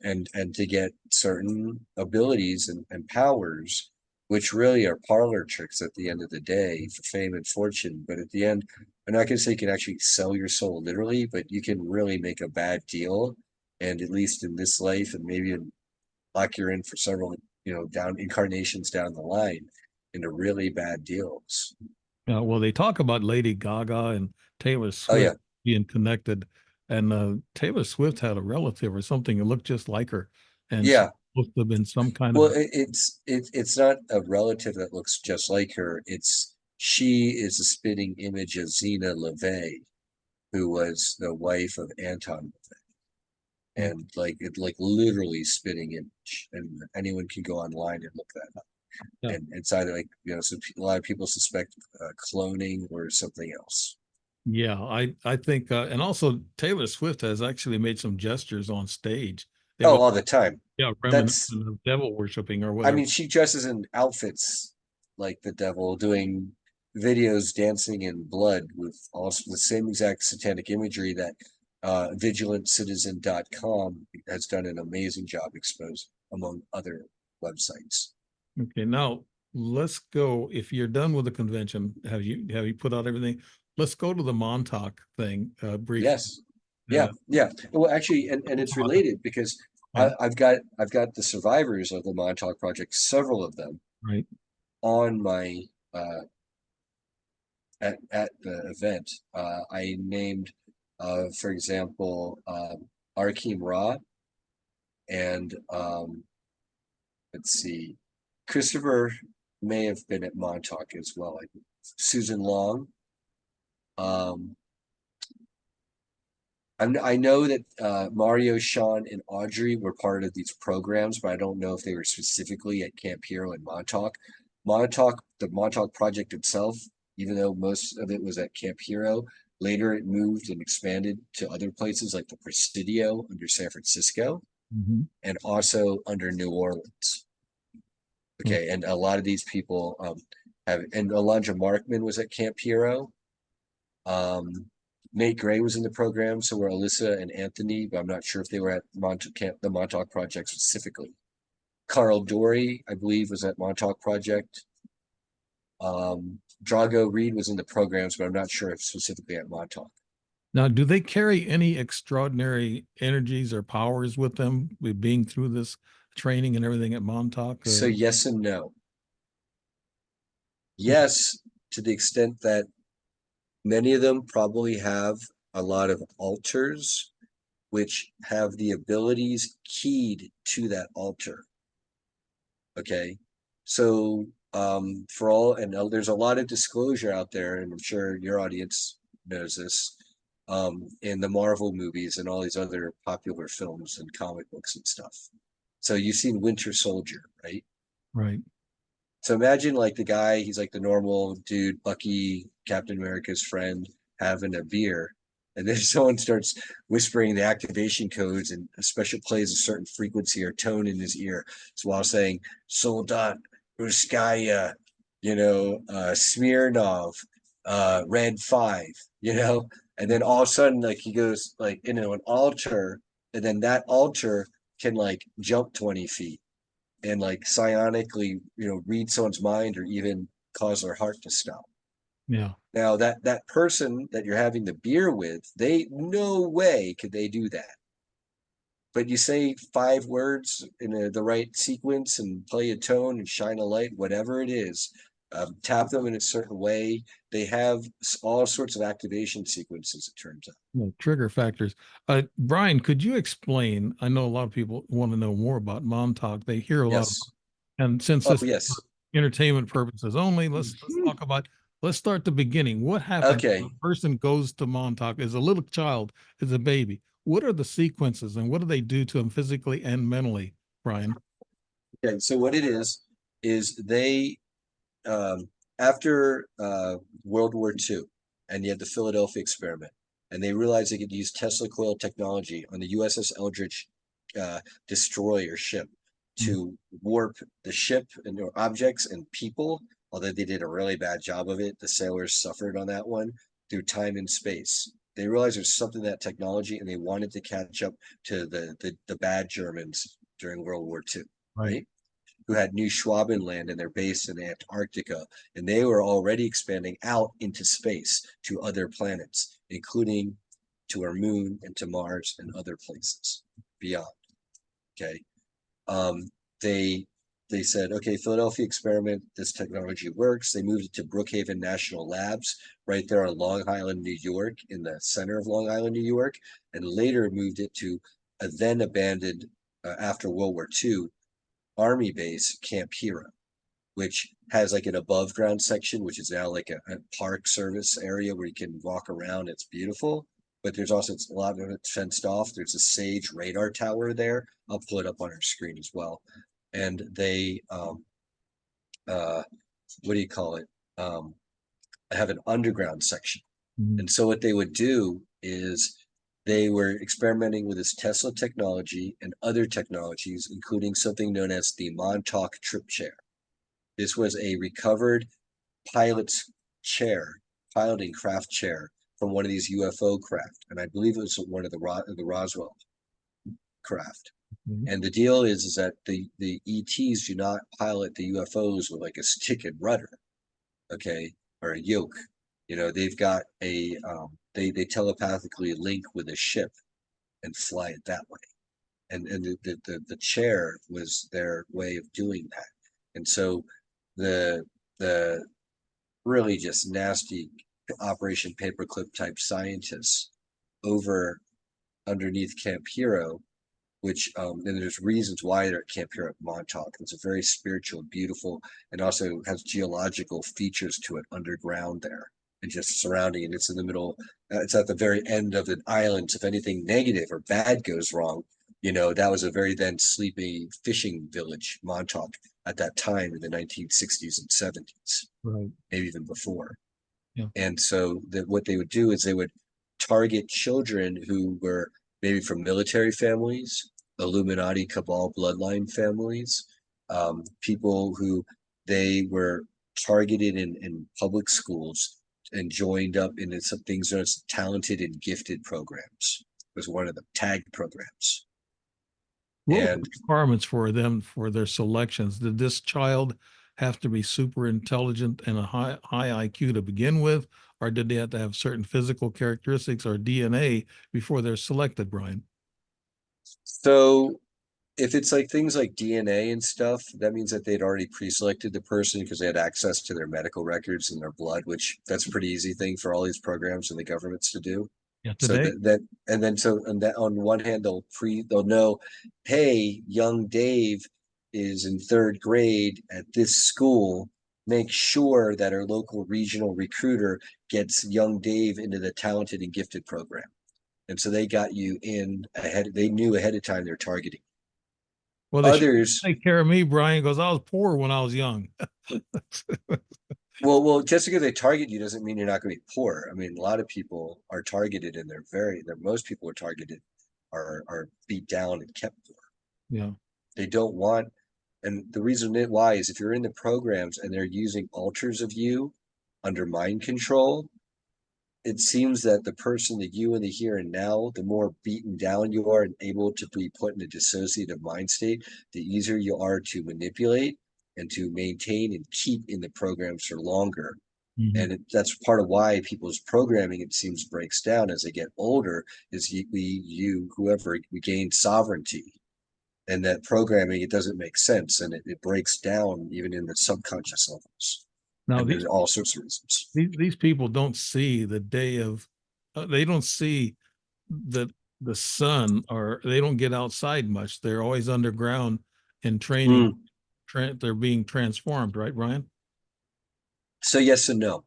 and to get certain abilities and powers, which really are parlor tricks at the end of the day for fame and fortune. But at the end, I'm not going to say you can actually sell your soul literally, but you can really make a bad deal, and at least in this life, and maybe lock you in for several down incarnations down the line into really bad deals. Well, they talk about Lady Gaga and Taylor Oh Swift yeah. being connected, and Taylor Swift had a relative or something that looked just like her, and she Yeah. must have been some kind Well, of. it's not a relative that looks just like her. It's she is a spitting image of Zena LaVey, who was the wife of Anton LaVey. And like it, like literally spitting image, and anyone can go online and look that up. Yeah. And it's either like, so a lot of people suspect cloning or something else. Yeah, I think, and also Taylor Swift has actually made some gestures on stage. They Oh, would, all the time. yeah, That's, reminiscent of devil worshiping or I whatever. mean, she dresses in outfits like the devil, doing videos dancing in blood with also the same exact satanic imagery that vigilantcitizen.com has done an amazing job exposing, among other websites. Okay, now let's go. If you're done with the convention, have you put out everything? Let's go to the Montauk thing briefly. Yes. Yeah, yeah. Well, actually, and it's related because Okay, I've got the survivors of the Montauk Project, several of them, right. on my at the event. I named, for example, Arkeem Ra and let's see, Christopher may have been at Montauk as well. Like Susan Long. Um, I know that Mario, Sean, and Audrey were part of these programs, but I don't know if they were specifically at Camp Hero in Montauk. The Montauk Project itself, even though most of it was at Camp Hero, later it moved and expanded to other places like the Presidio under San Francisco Mhm. and also under New Orleans. Okay, and a lot of these people and Alondra Markman was at Camp Hero. Um, Nate Gray was in the program, so were Alyssa and Anthony, but I'm not sure if they were at the Montauk Project specifically. Carl Dory, I believe, was at Montauk Project. Drago Reed was in the programs, but I'm not sure if specifically at Montauk. Now, do they carry any extraordinary energies or powers with them with being through this training and everything at Montauk? So yes and no. Yeah, Yes, to the extent that many of them probably have a lot of alters, which have the abilities keyed to that alter. Okay. So for all, and there's a lot of disclosure out there, and I'm sure your audience knows this, in the Marvel movies and all these other popular films and comic books and stuff. So you've seen Winter Soldier, right? right. So imagine like the guy, he's like the normal dude, Bucky, Captain America's friend, having a beer. And then someone starts whispering the activation codes and a special plays a certain frequency or tone in his ear. So while saying Soldat, Ruskaya, Smirnov, Red 5, and then all of a sudden, like he goes like, an altar, and then that altar can like jump 20 feet and like psionically, read someone's mind or even cause their heart to stop. Yeah. Now that person that you're having the beer with, they no way could they do that. But you say 5 words in the right sequence and play a tone and shine a light, whatever it is, tap them in a certain way. They have all sorts of activation sequences, it turns out. Yeah, trigger factors. Brian, could you explain? I know a lot of people want to know more about Montauk. They hear a lot about, Yes. and since Oh, this is for yes. entertainment purposes only, let's talk about. Let's start the beginning. What happens when Okay. a person goes to Montauk as a little child, as a baby? What are the sequences, and what do they do to them physically and mentally, Brian? Okay. So what it is they um, after World War II, and you had the Philadelphia experiment, and they realized they could use Tesla coil technology on the USS Eldridge destroyer ship Mm. to warp the ship and objects and people. Although they did a really bad job of it, the sailors suffered on that one through time and space. They realized there's something in that technology, and they wanted to catch up to the bad Germans during World War II, Right. right? Who had New Schwabenland in their base in Antarctica, and they were already expanding out into space to other planets, including to our moon and to Mars and other places beyond. Okay, um, they they said, okay, Philadelphia experiment, this technology works. They moved it to Brookhaven National Labs right there on Long Island, New York, in the center of Long Island, New York, and later moved it to a then abandoned after World War II Army base, Camp Hero. which has like an above ground section, which is now like a park service area where you can walk around. It's beautiful, but there's also a lot of it fenced off. There's a Sage radar tower there. I'll pull it up on our screen as well. And they, what do you call it? Have an underground section. Mhm. And so what they would do is they were experimenting with this Tesla technology and other technologies, including something known as the Montauk trip chair. This was a recovered pilot's chair, piloting craft chair from one of these UFO craft. And I believe it was one of the Roswell craft. Mhm. And the deal is that the ETs do not pilot the UFOs with like a stick and rudder, okay, or a yoke. You know, they've got a they telepathically link with a ship and fly it that way. And the chair was their way of doing that. And so the really just nasty Operation Paperclip type scientists over underneath Camp Hero, which and there's reasons why they're at Camp Hero at Montauk. It's a very spiritual, beautiful, and also has geological features to it underground there and just surrounding it. It's in the middle, it's at the very end of an island. So if anything negative or bad goes wrong, you know, that was a very then sleepy fishing village, Montauk, at that time in the 1960s and 70s, Right. maybe even before. Yeah. And so that what they would do is they would target children who were maybe from military families, Illuminati cabal bloodline families, people who they were targeted in public schools and joined up into some things known as talented and gifted programs. Was one of the tag programs. What were And the requirements for them for their selections? Did this child have to be super intelligent and a high IQ to begin with, or did they have to have certain physical characteristics or DNA before they're selected, Brian? so if it's like things like DNA and stuff, that means that they'd already pre-selected the person because they had access to their medical records and their blood, which that's a pretty easy thing for all these programs and the governments to do. Yeah, So today. that on one hand they'll know, hey, young Dave is in third grade at this school. Make sure that our local regional recruiter gets young Dave into the talented and gifted program. And so they got you in ahead. They knew ahead of time they're targeting. Well, they should Others, take care of me, Brian, because I was poor when I was young. well, just because they target you doesn't mean you're not going to be poor. I mean, a lot of people are targeted, and most people are targeted, are beat down and kept poor. Yeah. They don't want, and the reason why is if you're in the programs and they're using alters of you under mind control, it seems that the person, the you in the here and now, the more beaten down you are and able to be put in a dissociative mind state, the easier you are to manipulate and to maintain and keep in the programs for longer. Mhm. And that's part of why people's programming, it seems, breaks down as they get older. Is whoever, we gain sovereignty, and that programming, it doesn't make sense, and it breaks down even in the subconscious levels, Now, and there's all sorts of reasons. these people don't see the day of, they don't see the the sun, or they don't get outside much. They're always underground in training. Mm. They're being transformed, right, Brian? So yes and no.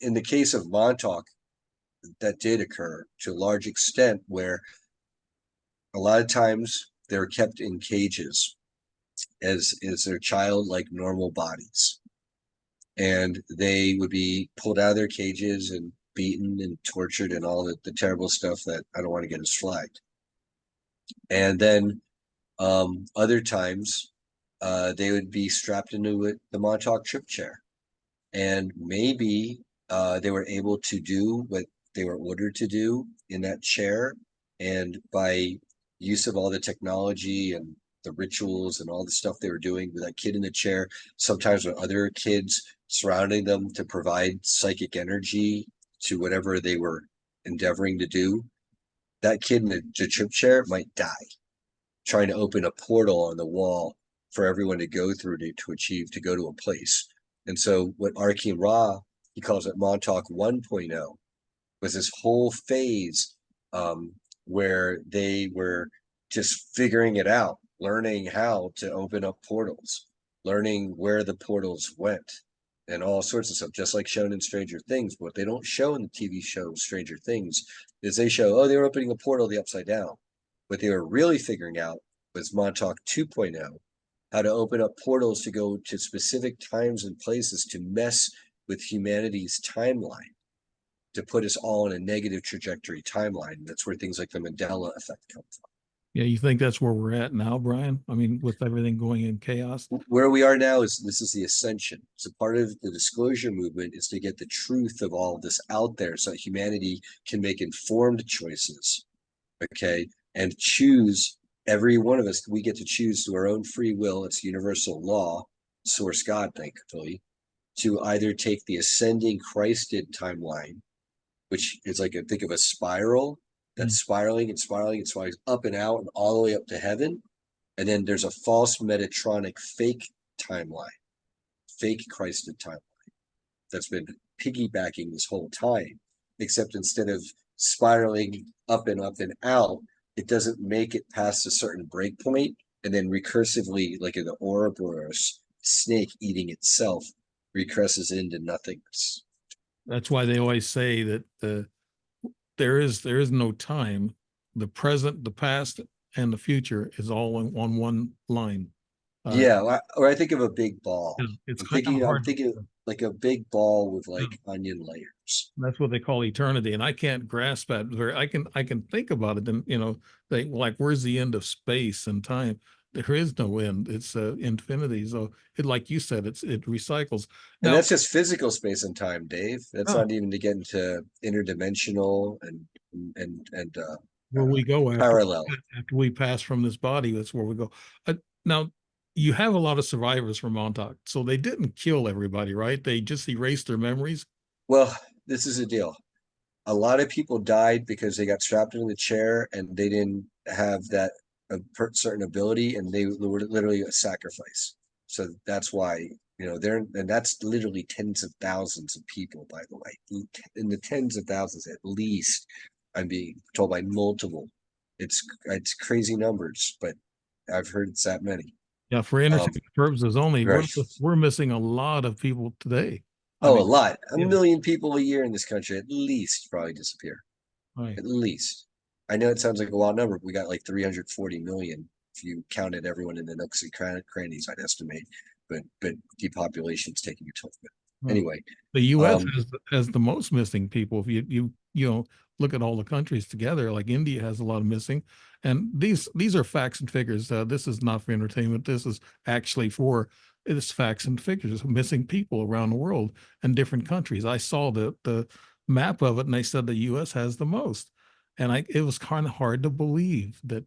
In the case of Montauk, that did occur to a large extent, where a lot of times they're kept in cages as is their childlike normal bodies, and they would be pulled out of their cages and beaten and tortured and all the terrible stuff that I don't want to get us flagged. And then other times they would be strapped into the Montauk trip chair, and maybe they were able to do what they were ordered to do in that chair, and by use of all the technology and the rituals and all the stuff they were doing with that kid in the chair, sometimes with other kids surrounding them to provide psychic energy to whatever they were endeavoring to do, that kid in the trip chair might die trying to open a portal on the wall for everyone to go through to go to a place. And so what Arkin Ra, he calls it Montauk 1.0, was this whole phase where they were just figuring it out, learning how to open up portals. learning where the portals went and all sorts of stuff, just like shown in Stranger Things. But what they don't show in the TV show Stranger Things is they show, oh, they were opening a portal the upside down. What they were really figuring out was Montauk 2.0, how to open up portals to go to specific times and places to mess with humanity's timeline, to put us all in a negative trajectory timeline. That's where things like the Mandela effect come from. Yeah, you think that's where we're at now, Brian? I mean, with everything going in chaos. Where we are now is this is the ascension. So part of the disclosure movement is to get the truth of all of this out there so that humanity can make informed choices, okay, and choose. Every one of us, we get to choose through our own free will. It's universal law, source God, thankfully, to either take the ascending Christed timeline, which is like think of a spiral that's spiraling and spiraling and spiraling up and out and all the way up to heaven. And then there's a false Metatronic fake timeline, fake Christed timeline that's been piggybacking this whole time, except instead of spiraling up and out, it doesn't make it past a certain break point, and then recursively, like in the Ouroboros, snake eating itself, recurses into nothingness. That's why they always say that there is no time. The present, the past, and the future is all on one line. Yeah, or I think of a big ball. It's I'm kind of thinking, I'm hard. thinking like a big ball with Yeah, like onion layers. that's what they call eternity, and I can't grasp that. I can think about it, and they like, where's the end of space and time? There is no end. It's infinity. So it, like you said, it recycles. And Now, that's just physical space and time, Dave. That's oh, not even to get into interdimensional and where we go parallel. after we pass from this body, that's where we go. Now, you have a lot of survivors from Montauk, so they didn't kill everybody, right? They just erased their memories. Well, this is a deal. A lot of people died because they got strapped in the chair and they didn't have that certain ability, and they were literally a sacrifice. So that's why, and that's literally tens of thousands of people, by the way, in the tens of thousands at least. I'm being told by multiple. It's crazy numbers, but I've heard it's that many. Yeah, for Um, entertainment purposes only, right. we're missing a lot of people today. I Oh, a mean, lot. A yeah, million people a year in this country at least probably disappear. right. At least. I know it sounds like a lot number, but we got like 340 million if you counted everyone in the nooks and crannies, I'd estimate. But depopulation's taking a toll. Well, Anyway, the U.S. um, has the most missing people. If you look at all the countries together, like India has a lot of missing, and these are facts and figures. This is not for entertainment. This is actually for it's facts and figures of missing people around the world and different countries. I saw the map of it, and they said the U.S. has the most, and it was kind of hard to believe that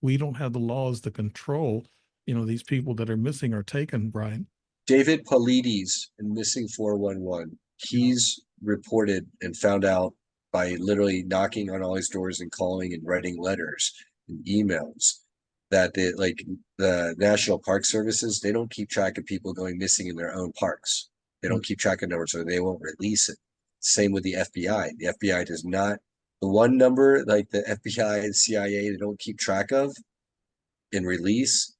we don't have the laws to control these people that are missing or taken, Brian. David Paulides in Missing 411, Yeah. he's reported and found out by literally knocking on all his doors and calling and writing letters and emails that the National Park Services, they don't keep track of people going missing in their own parks. They don't keep track of numbers, so they won't release it. Same with the FBI. The FBI does not. The one number like the FBI and CIA, they don't keep track of and release,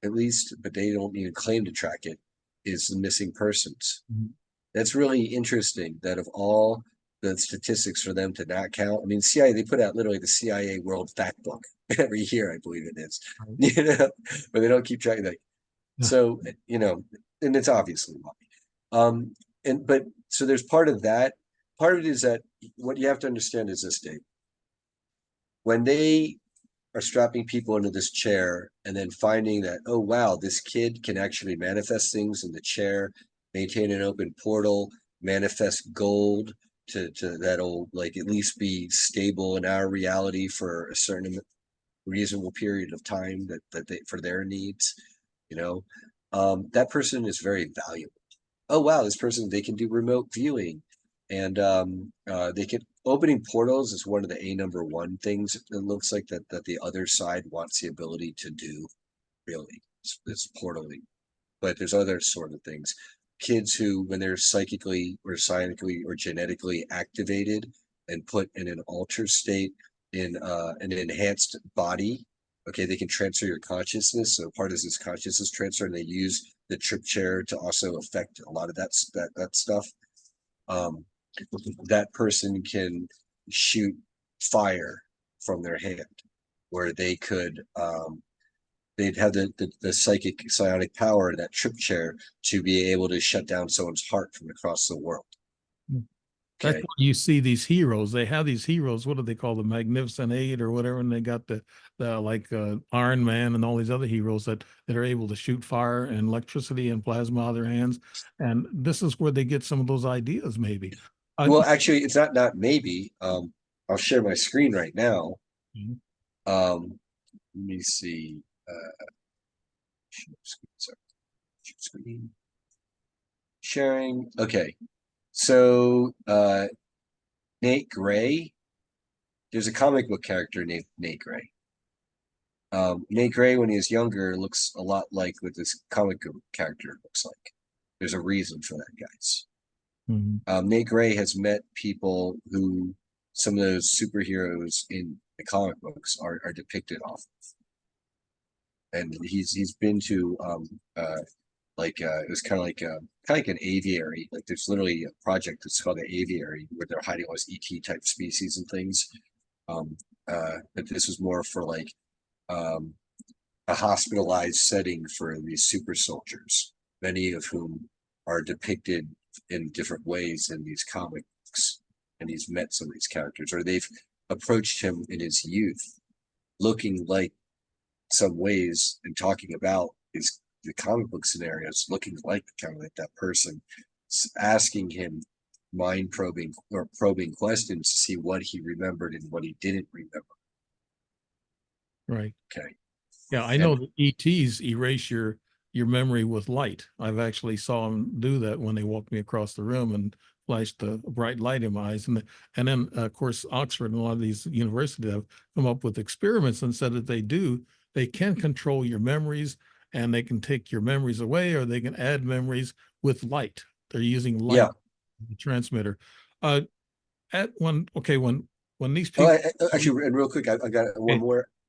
at least, but they don't even claim to track it, is the missing persons. Mhm. That's really interesting that of all the statistics for them to not count. I mean, CIA, they put out literally the CIA World Fact Book every year, I believe it is, but they don't keep track of that. Yeah. So, and it's obviously why. But so there's part of that. Part of it is that what you have to understand is this, Dave. When they are strapping people into this chair and then finding that, oh, wow, this kid can actually manifest things in the chair, maintain an open portal, manifest gold that'll like at least be stable in our reality for a certain reasonable period of time that they for their needs, that person is very valuable. Oh, wow, this person, they can do remote viewing, and they can opening portals is one of the number one things it looks like that the other side wants the ability to do. Really, it's portaling, but there's other sort of things. Kids who, when they're psychically or psionically or genetically activated and put in an altered state in an enhanced body, okay, they can transfer your consciousness. So part of this consciousness transfer, and they use the trip chair to also affect a lot of that stuff. Um, that person can shoot fire from their hand, where they could they'd have the psychic psionic power of that trip chair to be able to shut down someone's heart from across the world. That's Okay. why you see these heroes. They have these heroes. What do they call the Magnificent Eight or whatever? And they got the like Iron Man and all these other heroes that are able to shoot fire and electricity and plasma out of their hands. And this is where they get some of those ideas, maybe. Uh, Well, actually, it's not maybe. I'll share my screen right now. Mhm. Let me see. Share screen, sorry. Share screen. Sharing. Okay. So Nate Gray, there's a comic book character named Nate Gray. Nate Gray, when he was younger, looks a lot like what this comic book character looks like. There's a reason for that, guys. Mhm. Nate Gray has met people who some of those superheroes in the comic books are depicted off of. And he's been to it was kind of like an aviary. Like there's literally a project that's called the aviary where they're hiding all these ET type species and things. But this was more for like um, a hospitalized setting for these super soldiers, many of whom are depicted in different ways in these comic books. And he's met some of these characters, or they've approached him in his youth, looking like some ways and talking about the comic book scenarios, looking like kind of like that person, asking him mind probing or probing questions to see what he remembered and what he didn't remember. Right. Okay. Yeah, I know And that ETs erase your memory with light. I've actually saw them do that when they walked me across the room and flashed a bright light in my eyes. And then of course Oxford and a lot of these universities have come up with experiments and said that they can control your memories and they can take your memories away or they can add memories with light. They're using yeah. light the transmitter. Uh at when these Oh, people actually, and real quick, I got okay,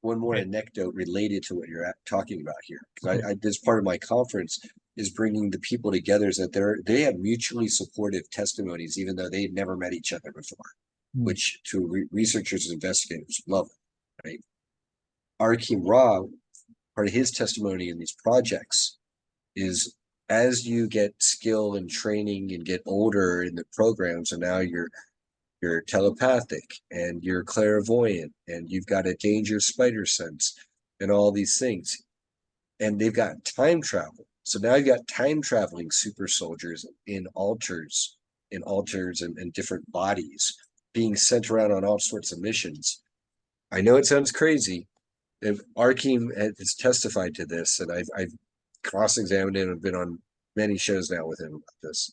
one more okay. anecdote related to what you're talking about here. Because Okay. this part of my conference is bringing the people together is that they have mutually supportive testimonies, even though they've never met each other before, Hmm. which to researchers and investigators love it, right? Arkim Ra, part of his testimony in these projects is as you get skill and training and get older in the programs, and now you're telepathic and you're clairvoyant and you've got a danger spider sense and all these things. And they've got time travel. So now you've got time traveling super soldiers in altars and different bodies being sent around on all sorts of missions. I know it sounds crazy. If Arkeem has testified to this, and I've cross-examined him and been on many shows now with him about this.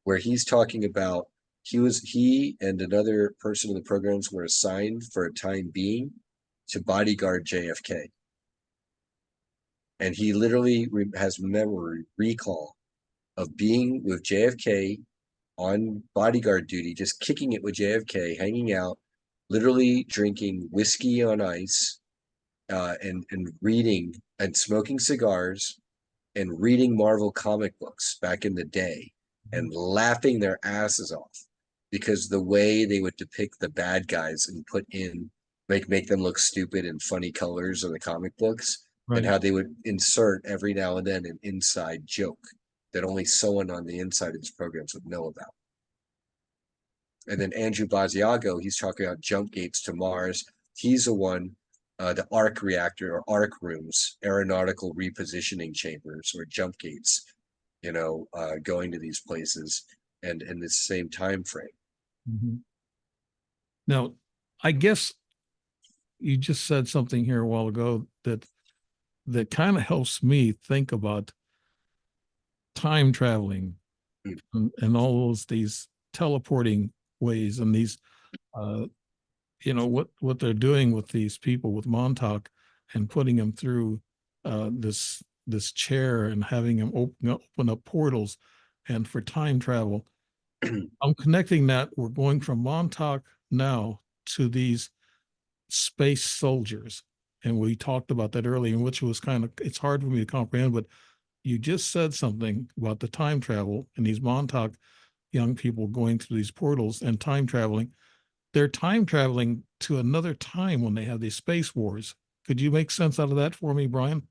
Where he's talking about he and another person in the programs were assigned for a time being to bodyguard JFK. And he literally has memory recall of being with JFK on bodyguard duty, just kicking it with JFK, hanging out, literally drinking whiskey on ice, and reading and smoking cigars and reading Marvel comic books back in the day and laughing their asses off because the way they would depict the bad guys and put in make them look stupid and funny colors in the comic books, and Right. how they would insert every now and then an inside joke that only someone on the inside of these programs would know about. And then Andrew Basiago, he's talking about jump gates to Mars. He's the one, the arc reactor or arc rooms, aeronautical repositioning chambers or jump gates, going to these places and in the same time frame. Mhm. Now, I guess you just said something here a while ago that kind of helps me think about time traveling and all these teleporting ways and these uh what they're doing with these people with Montauk and putting them through this chair and having them open up portals and for time travel. I'm connecting that we're going from Montauk now to these space soldiers. And we talked about that earlier, which was it's hard for me to comprehend, but you just said something about the time travel and these Montauk young people going through these portals and time traveling. They're time traveling to another time when they have these space wars. Could you make sense out of that for me, Brian?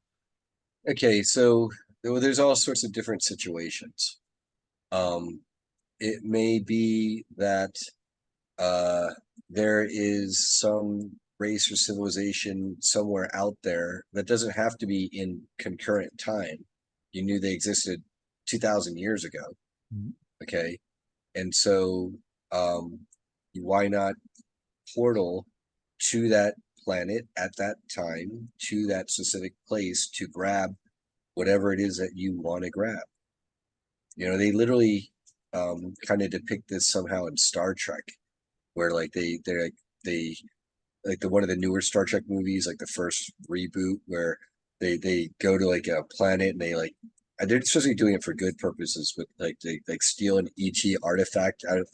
Okay, so there's all sorts of different situations. Um, it may be that uh, there is some race or civilization somewhere out there that doesn't have to be in concurrent time. You knew they existed 2,000 years ago. Mhm. Okay. And so, um, why not portal to that planet at that time, to that specific place to grab whatever it is that you want to grab? They literally kind of depict this somehow in Star Trek, where like they like the one of the newer Star Trek movies, like the first reboot, where they go to like a planet and they're supposed to be doing it for good purposes, but like they like steal an ET artifact out of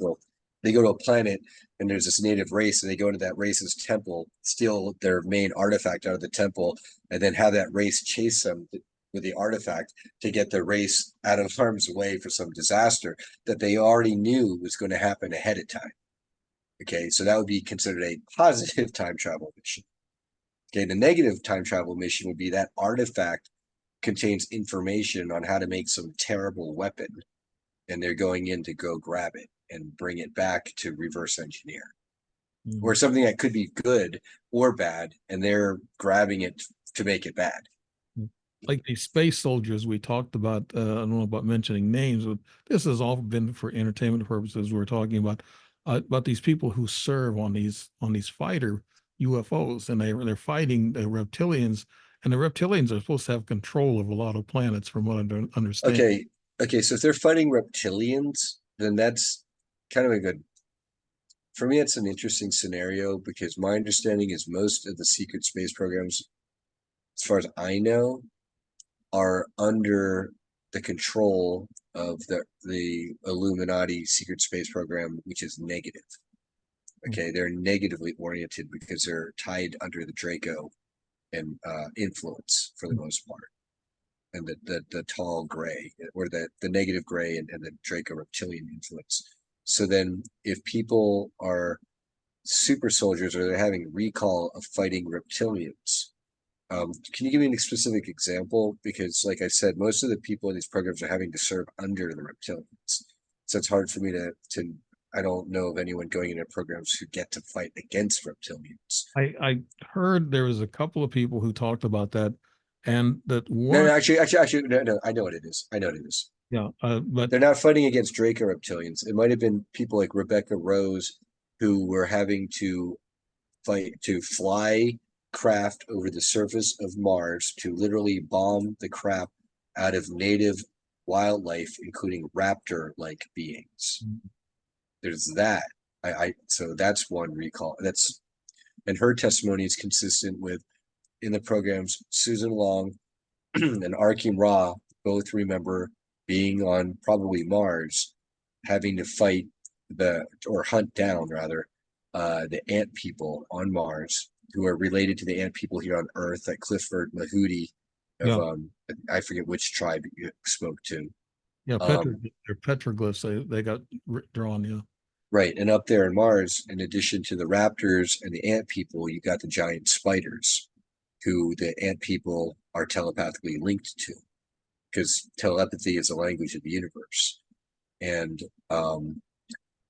they go to a planet and there's this native race and they go into that race's temple, steal their main artifact out of the temple, and then have that race chase them with the artifact to get the race out of harm's way for some disaster that they already knew was going to happen ahead of time. Okay, so that would be considered a positive time travel mission. Okay, the negative time travel mission would be that artifact contains information on how to make some terrible weapon, and they're going in to go grab it and bring it back to reverse engineer, or Mhm. something that could be good or bad, and they're grabbing it to make it bad. Like these space soldiers we talked about, I don't know about mentioning names, but this has all been for entertainment purposes. We're talking about these people who serve on these fighter UFOs, and they're fighting the reptilians, and the reptilians are supposed to have control of a lot of planets, from what I understand. Okay, okay, so if they're fighting reptilians, then that's kind of a good. For me, it's an interesting scenario because my understanding is most of the secret space programs, as far as I know, are under the control of the Illuminati secret space program, which is negative. Okay, they're negatively oriented because they're tied under the Draco and influence for the most part, and the tall gray or the negative gray and the Draco reptilian influence. So then, if people are super soldiers or they're having recall of fighting reptilians, can you give me a specific example? Because, like I said, most of the people in these programs are having to serve under the reptilians, so it's hard for me to. I don't know of anyone going into programs who get to fight against reptilians. I heard there was a couple of people who talked about that, and that No, one, no, actually, no, no. I know what it is. I know what it is. yeah, but They're not fighting against Draco reptilians. It might have been people like Rebecca Rose who were having to fight to fly craft over the surface of Mars to literally bomb the crap out of native wildlife, including raptor-like beings. There's that. I so that's one recall. That's and her testimony is consistent with in the programs Susan Long and Arkim Ra both remember being on probably Mars, having to fight or hunt down rather the ant people on Mars who are related to the ant people here on Earth, like Clifford Mahudi of yeah, I forget which tribe you spoke to. yeah, Um, they're petroglyphs. They got drawn. Yeah. right, and up there in Mars, in addition to the raptors and the ant people, you got the giant spiders, who the ant people are telepathically linked to, because telepathy is a language of the universe. And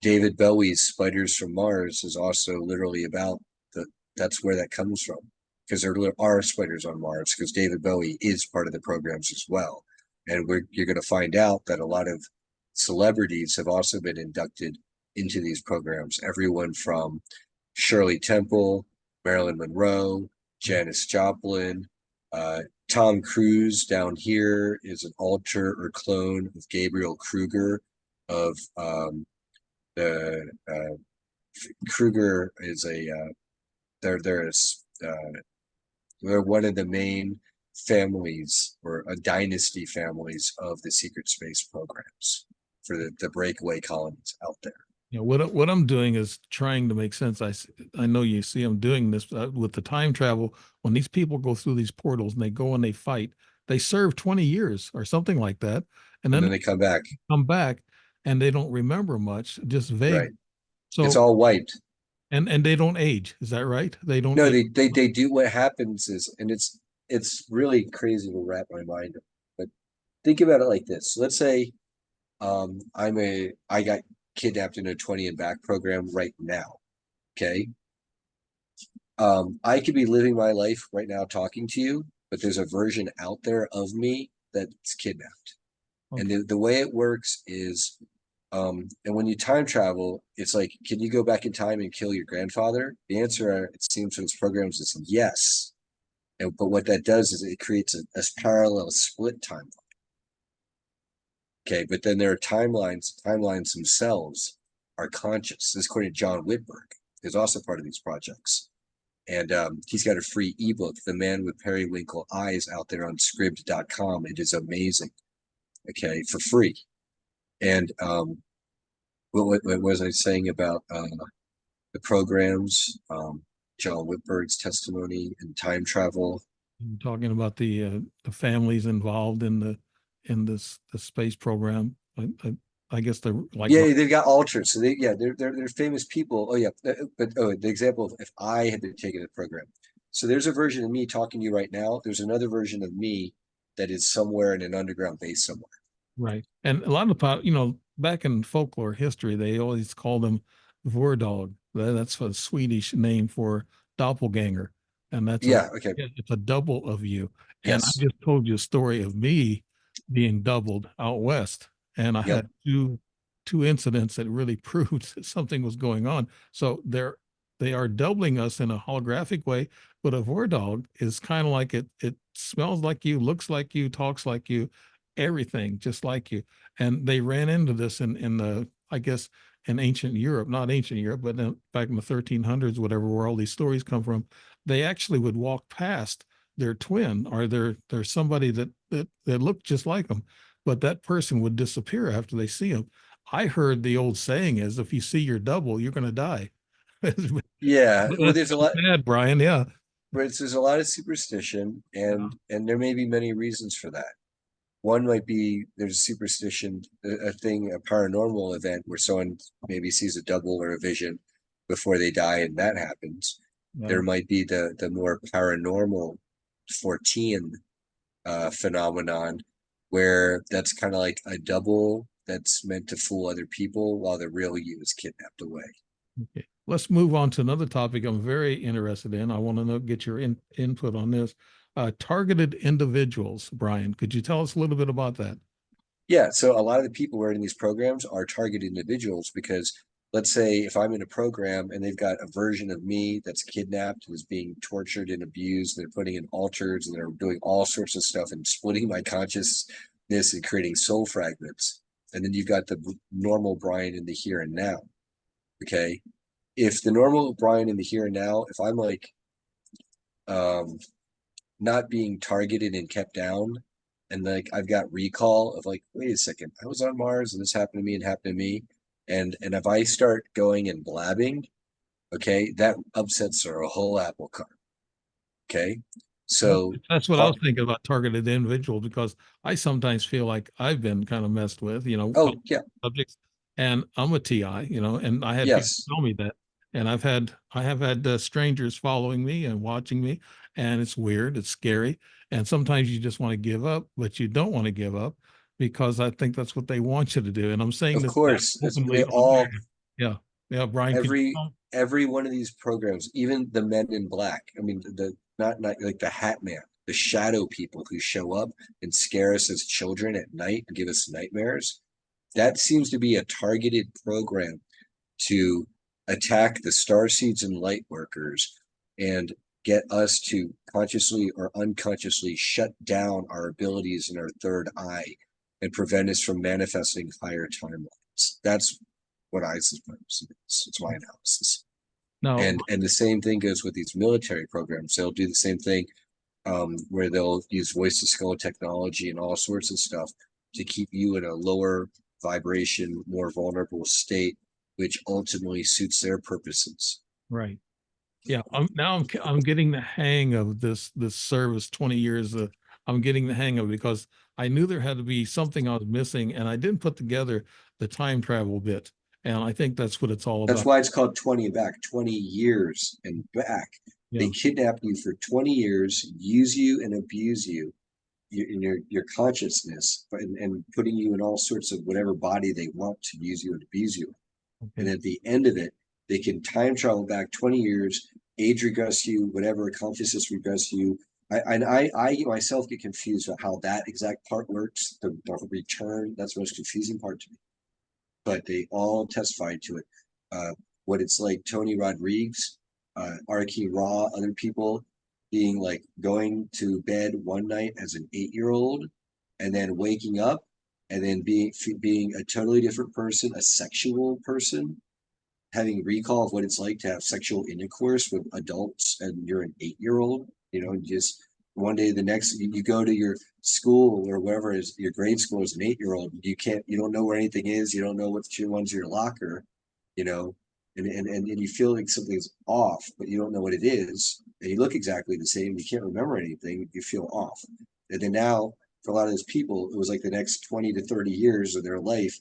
David Bowie's Spiders from Mars is also literally about that's where that comes from. Because there are spiders on Mars, because David Bowie is part of the programs as well. And you're going to find out that a lot of celebrities have also been inducted into these programs. Everyone from Shirley Temple, Marilyn Monroe, Janis Joplin, uh, Tom Cruise down here is an alter or clone of Gabriel Kruger of the Kruger is uh, they're one of the main families or a dynasty families of the secret space programs for the breakaway colonies out there. What I'm doing is trying to make sense. I know you see I'm doing this with the time travel. When these people go through these portals and they go and they fight, they serve 20 years or something like that, and And then then they come back. come back and they don't remember much, just vague. Right. It's So all wiped. and they don't age. Is that right? They don't No, age. they do. What happens is, and it's really crazy to wrap my mind around, but think about it like this. Let's say I got kidnapped in a 20 and back program right now. Okay. I could be living my life right now talking to you, but there's a version out there of me that's kidnapped. And Okay. the way it works is, and when you time travel, it's like, can you go back in time and kill your grandfather? The answer, it seems from its programs, is yes. But what that does is it creates a parallel split timeline. Okay, but then there are timelines themselves are conscious. This is according to John Whitberg, who's also part of these projects. And he's got a free ebook, The Man with Periwinkle Eyes, out there on scribd.com. It is amazing. Okay, for free. And what was I saying about the programs? John Whitberg's testimony and time travel. I'm talking about the families involved in the space program. I guess they're like Yeah, they've got altars. So they're famous people. Oh yeah, but the example of if I had been taking the program. So there's a version of me talking to you right now. There's another version of me that is somewhere in an underground base somewhere. right. And a lot of back in folklore history, they always call them Vordog. That's a Swedish name for doppelganger, and that's Yeah. Okay. it's a double of you. And I Yes. just told you a story of me being doubled out west, and I Yep. had two incidents that really proved that something was going on. So they are doubling us in a holographic way, but a Vordog is kind of like it smells like you, looks like you, talks like you, everything just like you. And they ran into this in the, I guess, in ancient Europe, not ancient Europe, but back in the 1300s, whatever, where all these stories come from. They actually would walk past their twin or their somebody that looked just like them, but that person would disappear after they see him. I heard the old saying is, if you see your double, you're going to die. That's Yeah. Well, there's a kind of lot, sad, Brian. Yeah. but there's a lot of superstition, and there may be many reasons for that. One might be there's a superstition, a thing, a paranormal event where someone maybe sees a double or a vision before they die, and that happens. Yeah. There might be the more paranormal Fortean phenomenon where that's kind of like a double that's meant to fool other people while the real you is kidnapped away. Okay. Let's move on to another topic I'm very interested in. I want to get your input on this. Targeted individuals, Brian. Could you tell us a little bit about that? Yeah, so a lot of the people who are in these programs are targeted individuals because let's say if I'm in a program and they've got a version of me that's kidnapped and is being tortured and abused, and they're putting in altars and they're doing all sorts of stuff and splitting my consciousness and creating soul fragments. And then you've got the normal Brian in the here and now. Okay. If the normal Brian in the here and now, if I'm like um not being targeted and kept down, and like I've got recall of like, wait a second, I was on Mars and this happened to me and happened to me, and if I start going and blabbing, okay, that upsets our whole apple cart. Okay, so That's what I was call. thinking about targeted individuals because I sometimes feel like I've been kind of messed with, Oh yeah, subjects, and I'm a TI, and I had people yes, tell me that, and I have had strangers following me and watching me, and it's weird, it's scary, and sometimes you just want to give up, but you don't want to give up because I think that's what they want you to do, and I'm saying of this course. They openly on all there. Yeah, yeah, Brian, could you every tell? every one of these programs, even the Men in Black. I mean, the not like the Hat Man, the shadow people who show up and scare us as children at night and give us nightmares. That seems to be a targeted program to attack the star seeds and light workers and get us to consciously or unconsciously shut down our abilities in our third eye and prevent us from manifesting higher timelines. That's what I suppose it is. It's my analysis. Now, And the same thing goes with these military programs. They'll do the same thing where they'll use voice to skull technology and all sorts of stuff to keep you in a lower vibration, more vulnerable state which ultimately suits their purposes. Right. Yeah. I'm getting the hang of this service. 20 years. I'm getting the hang of it because I knew there had to be something I was missing, and I didn't put together the time travel bit. And I think that's what it's all That's about. why it's called 20 back, 20 years and back. Yeah. They kidnap you for 20 years, use you and abuse you in your consciousness, and putting you in all sorts of whatever body they want to use you and abuse you. And Okay. at the end of it, they can time travel back 20 years, age regress you, whatever, consciousness regress you. I myself get confused about how that exact part works. The return, that's the most confusing part to me. But they all testified to it. What it's like, Tony Rodriguez, Arki Raw, other people being like going to bed one night as an 8-year-old and then waking up and then being a totally different person, a sexual person, having recall of what it's like to have sexual intercourse with adults and you're an 8-year-old, just one day the next you go to your school or wherever is your grade school as an 8-year-old, you don't know where anything is, you don't know what's one's your locker, you know, and you feel like something's off, but you don't know what it is, and you look exactly the same, you can't remember anything, you feel off. And then now for a lot of those people, it was like the next 20 to 30 years of their life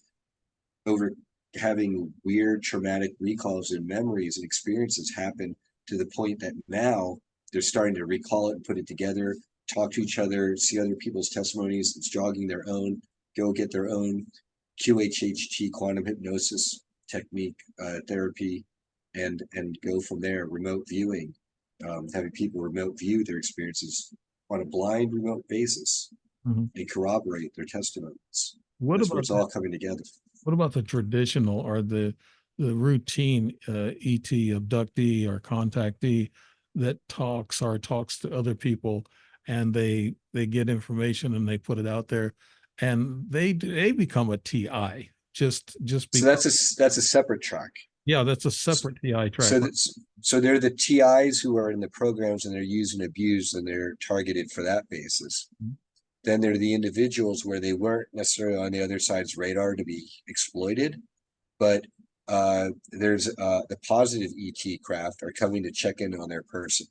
over having weird traumatic recalls and memories and experiences happen to the point that now they're starting to recall it and put it together, talk to each other, see other people's testimonies. It's jogging their own, go get their own QHHT, quantum hypnosis technique, therapy, and go from there. Remote viewing, having people remote view their experiences on a blind remote basis Mhm. and corroborate their testimonies. What That's where about it's all coming together. What about the traditional or the routine ET abductee or contactee that talks to other people, and they get information and they put it out there, and they become a TI just So because. that's a separate track. Yeah, that's a separate TI track. So that's so they're the TIs who are in the programs and they're used and abused and they're targeted for that basis. Mhm. Then there are the individuals where they weren't necessarily on the other side's radar to be exploited, but there's the positive ET craft are coming to check in on their person.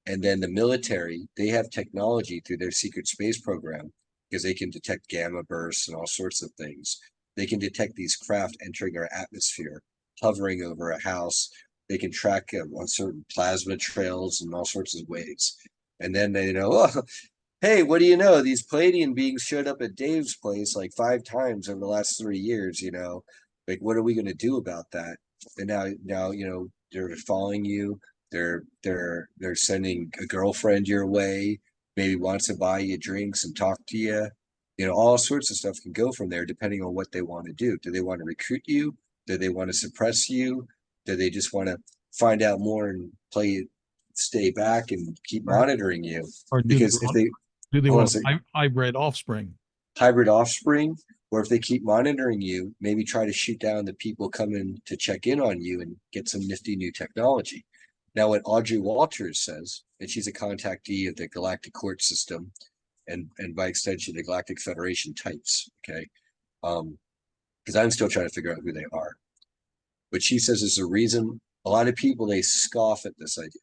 And then the military, they have technology through their secret space program because they can detect gamma bursts and all sorts of things. They can detect these craft entering our atmosphere, hovering over a house. They can track on certain plasma trails in all sorts of ways. And then they know, oh, hey, what do you know? These Palladian beings showed up at Dave's place like 5 times over the last 3 years, Like, what are we going to do about that? And now, they're following you. They're sending a girlfriend your way, maybe wants to buy you drinks and talk to you. All sorts of stuff can go from there depending on what they want to do. Do they want to recruit you? Do they want to suppress you? Do they just want to find out more and stay back and keep Right. monitoring you? Or Because if they do they hold on a want second, hybrid offspring? hybrid offspring, or if they keep monitoring you, maybe try to shoot down the people coming to check in on you and get some nifty new technology. Now, what Audrey Walters says, and she's a contactee of the Galactic Court System, and by extension, the Galactic Federation types. Okay, because I'm still trying to figure out who they are. But she says is the reason a lot of people they scoff at this idea.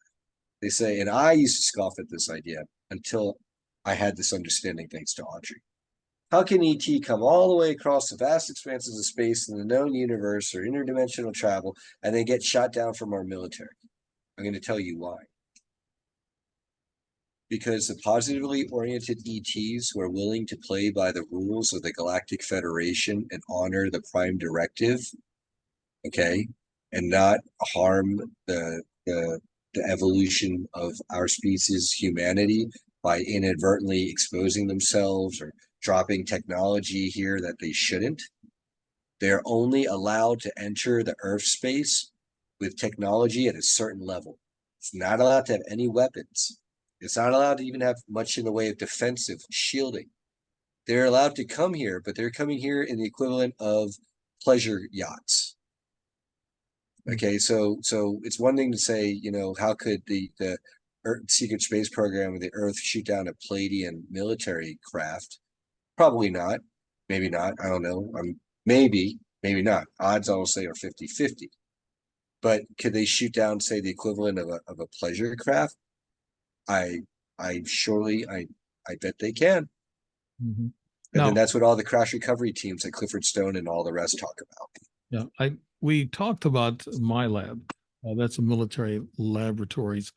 They say, and I used to scoff at this idea until I had this understanding, thanks to Audrey. How can ET come all the way across the vast expanses of space in the known universe or interdimensional travel and then get shot down from our military? I'm going to tell you why. Because the positively oriented ETs who are willing to play by the rules of the Galactic Federation and honor the Prime Directive, okay, and not harm the evolution of our species, humanity, by inadvertently exposing themselves or dropping technology here that they shouldn't. They're only allowed to enter the Earth space with technology at a certain level. It's not allowed to have any weapons. It's not allowed to even have much in the way of defensive shielding. They're allowed to come here, but they're coming here in the equivalent of pleasure yachts. Okay, so it's one thing to say, how could the secret space program of the Earth shoot down a Palladian military craft? Probably not. Maybe not. I don't know. Maybe. Maybe not. Odds, I will say, are 50-50. But could they shoot down, say, the equivalent of a pleasure craft? I I bet they can. Mhm. And then Now, that's what all the crash recovery teams like Clifford Stone and all the rest talk about. yeah, we talked about my lab. That's a military laboratories.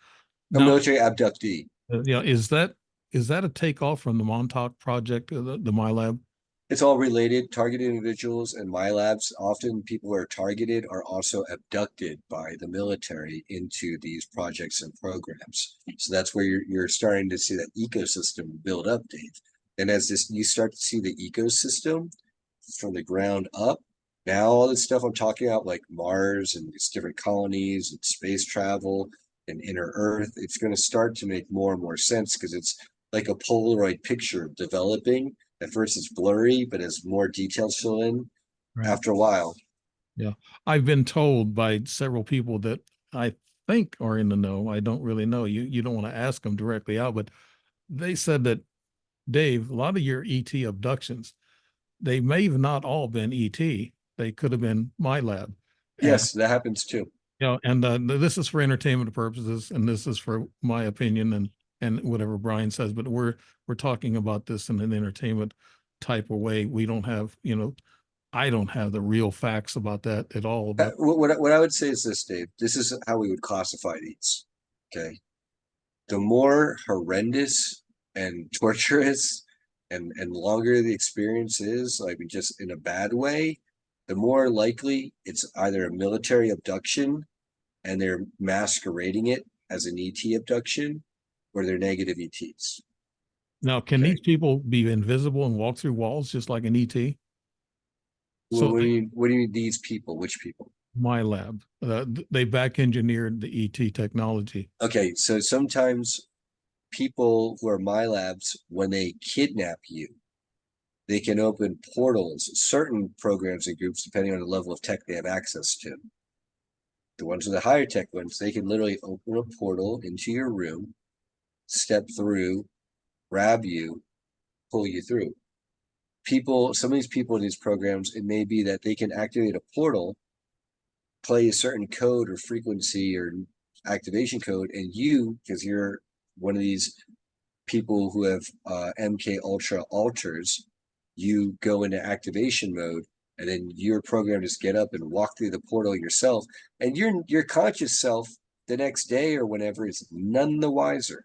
A Now, military abductee. yeah, is that a takeoff from the Montauk Project, the my lab? It's all related. Targeted individuals and my labs, often people who are targeted are also abducted by the military into these projects and programs. So that's where you're starting to see that ecosystem build up, Dave. And as this, you start to see the ecosystem from the ground up. Now, all this stuff I'm talking about, like Mars and its different colonies and space travel and inner Earth, it's going to start to make more and more sense because it's like a Polaroid picture developing. At first, it's blurry, but as more details fill in, Right. after a while. Yeah. I've been told by several people that I think are in the know. I don't really know. You don't want to ask them directly out, but they said that, Dave, a lot of your ET abductions, they may have not all been ET. They could have been my lab. And Yes, that happens too. and this is for entertainment purposes, and this is for my opinion and whatever Brian says. But we're talking about this in an entertainment type of way. We don't have, I don't have the real facts about that at all. But What I would say is this, Dave. This is how we would classify these. Okay. The more horrendous and torturous and longer the experience is, like just in a bad way, the more likely it's either a military abduction and they're masquerading it as an ET abduction, or they're negative ETs. now, can Okay. these people be invisible and walk through walls just like an ET? Well, So what do you mean these people? Which people? my lab, they back engineered the ET technology. Okay, so sometimes people who are my labs, when they kidnap you, they can open portals, certain programs and groups, depending on the level of tech they have access to. The ones with the higher tech ones, they can literally open a portal into your room, step through, grab you, pull you through. People, some of these people in these programs, it may be that they can activate a portal, play a certain code or frequency or activation code, and you, because you're one of these people who have MK Ultra alters, you go into activation mode, and then your program just get up and walk through the portal yourself, and your conscious self the next day or whenever is none the wiser.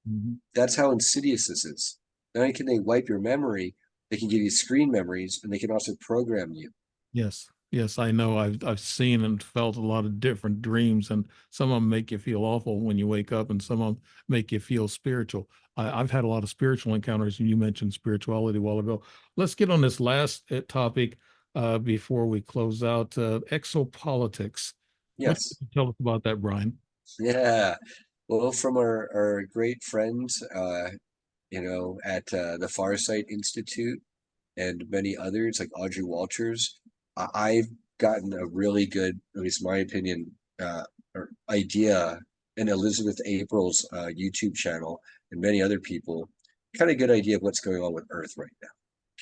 Mhm. That's how insidious this is. Not only can they wipe your memory, they can give you screen memories, and they can also program you. Yes, yes, I know. I've seen and felt a lot of different dreams, and some of them make you feel awful when you wake up, and some of them make you feel spiritual. I've had a lot of spiritual encounters, and you mentioned spirituality a while ago. Let's get on this last topic before we close out. Exopolitics. What can Yes. you tell us about that, Brian? Yeah. Well, from our great friends, at the Farsight Institute and many others like Audrey Walters, I've gotten a really good, at least my opinion, idea in Elizabeth April's YouTube channel and many other people, kind of good idea of what's going on with Earth right now.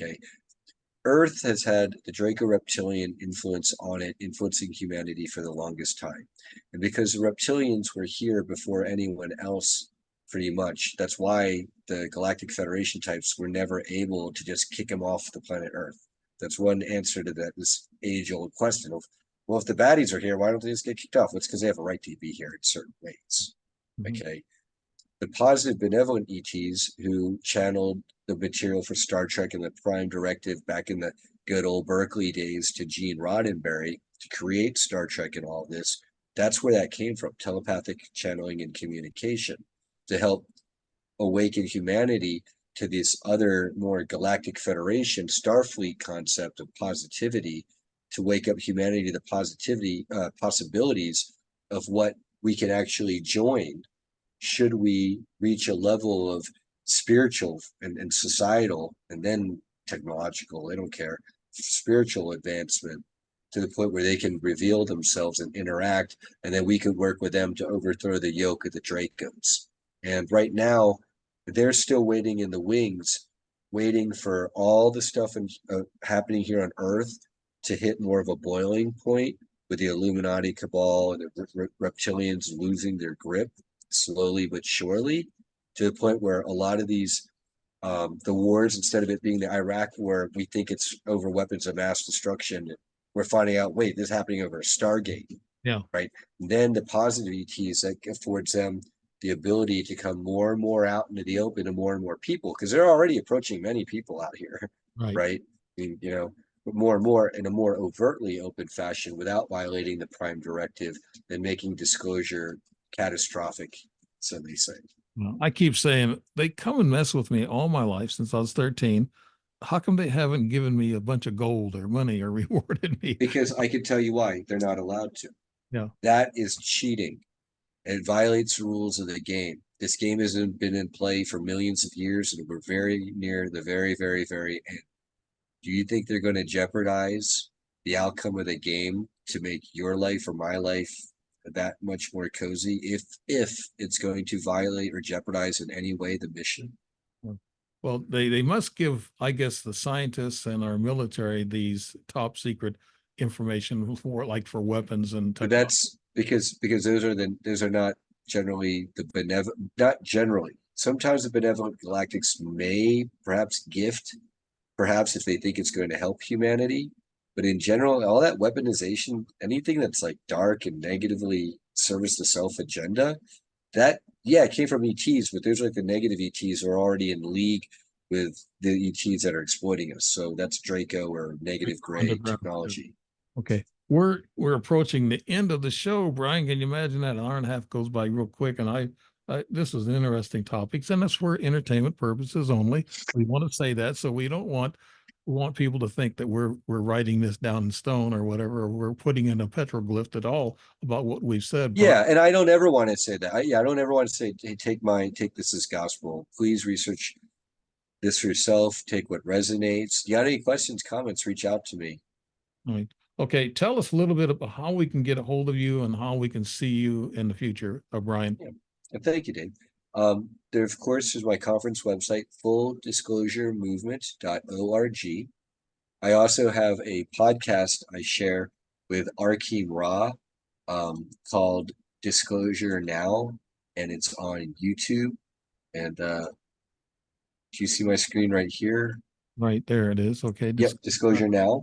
Okay. Earth has had the Draco reptilian influence on it, influencing humanity for the longest time. And because the reptilians were here before anyone else, pretty much, that's why the Galactic Federation types were never able to just kick them off the planet Earth. That's one answer to this age old question of, well, if the baddies are here, why don't they just get kicked off? It's because they have a right to be here in certain ways. Mhm. Okay. The positive benevolent ETs who channeled the material for Star Trek and the Prime Directive back in the good old Berkeley days to Gene Roddenberry to create Star Trek and all this, that's where that came from, telepathic channeling and communication to help awaken humanity to this other more galactic federation Starfleet concept of positivity, to wake up humanity to the positivity possibilities of what we can actually join should we reach a level of spiritual and societal and then technological, they don't care, spiritual advancement to the point where they can reveal themselves and interact, and then we could work with them to overthrow the yoke of the Dracos. And right now, they're still waiting in the wings, waiting for all the stuff happening here on Earth to hit more of a boiling point with the Illuminati cabal and the reptilians losing their grip slowly but surely, to the point where a lot of these the wars, instead of it being the Iraq war, we think it's over weapons of mass destruction. We're finding out, wait, this is happening over a Stargate, Yeah. right? And then the positive ETs that affords them the ability to come more and more out into the open to more and more people, because they're already approaching many people out here, Right. right? I mean, but more and more in a more overtly open fashion without violating the prime directive and making disclosure catastrophic, so they say. Well, I keep saying they come and mess with me all my life since I was 13. How come they haven't given me a bunch of gold or money or rewarded me? Because I can tell you why they're not allowed to. Yeah. That is cheating. It violates the rules of the game. This game has been in play for millions of years, and we're very near the very, very, very end. Do you think they're going to jeopardize the outcome of the game to make your life or my life that much more cozy if it's going to violate or jeopardize in any way the mission? Well, they must give, I guess, the scientists and our military these top secret information for for weapons and But technology. that's because those are not generally the benevolent, not generally. Sometimes the benevolent galactics may perhaps gift, perhaps if they think it's going to help humanity. But in general, all that weaponization, anything that's like dark and negatively serves the self agenda, that yeah, it came from ETs, but there's like the negative ETs are already in league with the ETs that are exploiting us. So that's Draco or negative gray Underground. technology. Okay. We're approaching the end of the show, Brian. Can you imagine that? An hour and a half goes by real quick. And this is interesting topics, and that's for entertainment purposes only. We want to say that, so we don't want people to think that we're writing this down in stone or whatever, or we're putting in a petroglyph at all about what we've said. Yeah, and I don't ever want to say that. I don't ever want to say, hey, take this as gospel. Please research this for yourself. Take what resonates. You got any questions, comments, reach out to me. Right. Okay. Tell us a little bit about how we can get a hold of you and how we can see you in the future, Brian. Yeah. And thank you, Dave. There, of course, is my conference website, fulldisclosuremovement.org. I also have a podcast I share with Arkeem Ra called Disclosure Now, and it's on YouTube. And do you see my screen right here? Right there it is. Okay. Yep, Disclosure Now.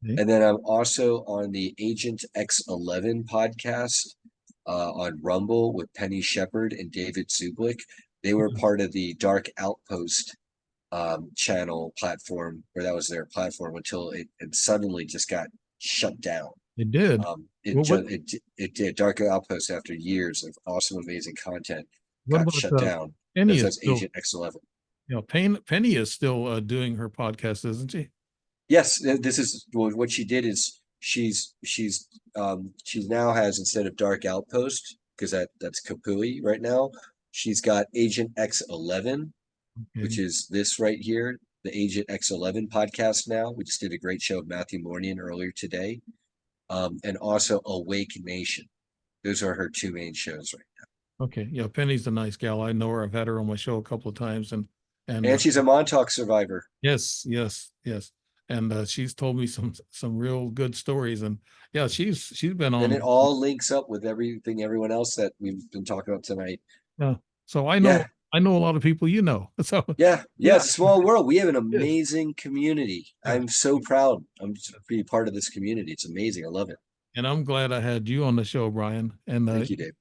Okay. And then I'm also on the Agent X11 podcast on Rumble with Penny Shepard and David Zublik. They were part of the Dark Outpost channel platform, where that was their platform until it suddenly just got shut down. It did. It did. Dark Outpost, after years of awesome, amazing content, What got about shut down. Penny? That's Agent X11. Penny is still doing her podcast, isn't she? Yes, this is what she did. Is she now has, instead of Dark Outpost, because that's Kapui right now, she's got Agent X11, which is this right here, the Agent X11 podcast now. We just did a great show with Matthew Mornian earlier today. And also Awake Nation. Those are her two main shows right now. Okay. Yeah, Penny's a nice gal. I know her. I've had her on my show a couple of times, and she's a Montauk survivor. Yes. And she's told me some real good stories, and yeah, she's been on. And it all links up with everything, everyone else that we've been talking about tonight. Yeah. So I know a lot of people, So yeah, it's a small world. We have an amazing community. Yeah. I'm so proud. I'm to be part of this community. It's amazing. I love it. And I'm glad I had you on the show, Brian. And thank you, Dave.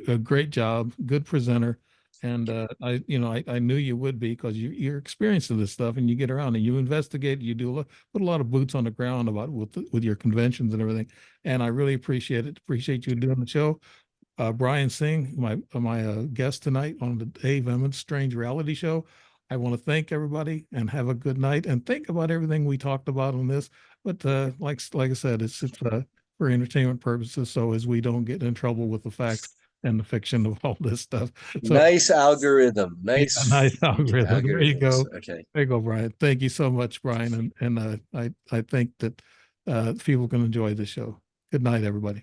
A great job, good presenter. And I knew you would be, because you're experienced in this stuff, and you get around and you investigate. You put a lot of boots on the ground about with your conventions and everything. And I really appreciate it. Appreciate you doing the show. Brian Tseng, my guest tonight on the Dave Emmons Strange Reality Show. I want to thank everybody and have a good night, and think about everything we talked about on this. But like I said, it's for entertainment purposes, so as we don't get in trouble with the facts and the fiction of all this stuff. So, nice algorithm. Nice algorithm. There you go. Okay. There you go, Brian. Thank you so much, Brian. And I think that people can enjoy the show. Good night, everybody.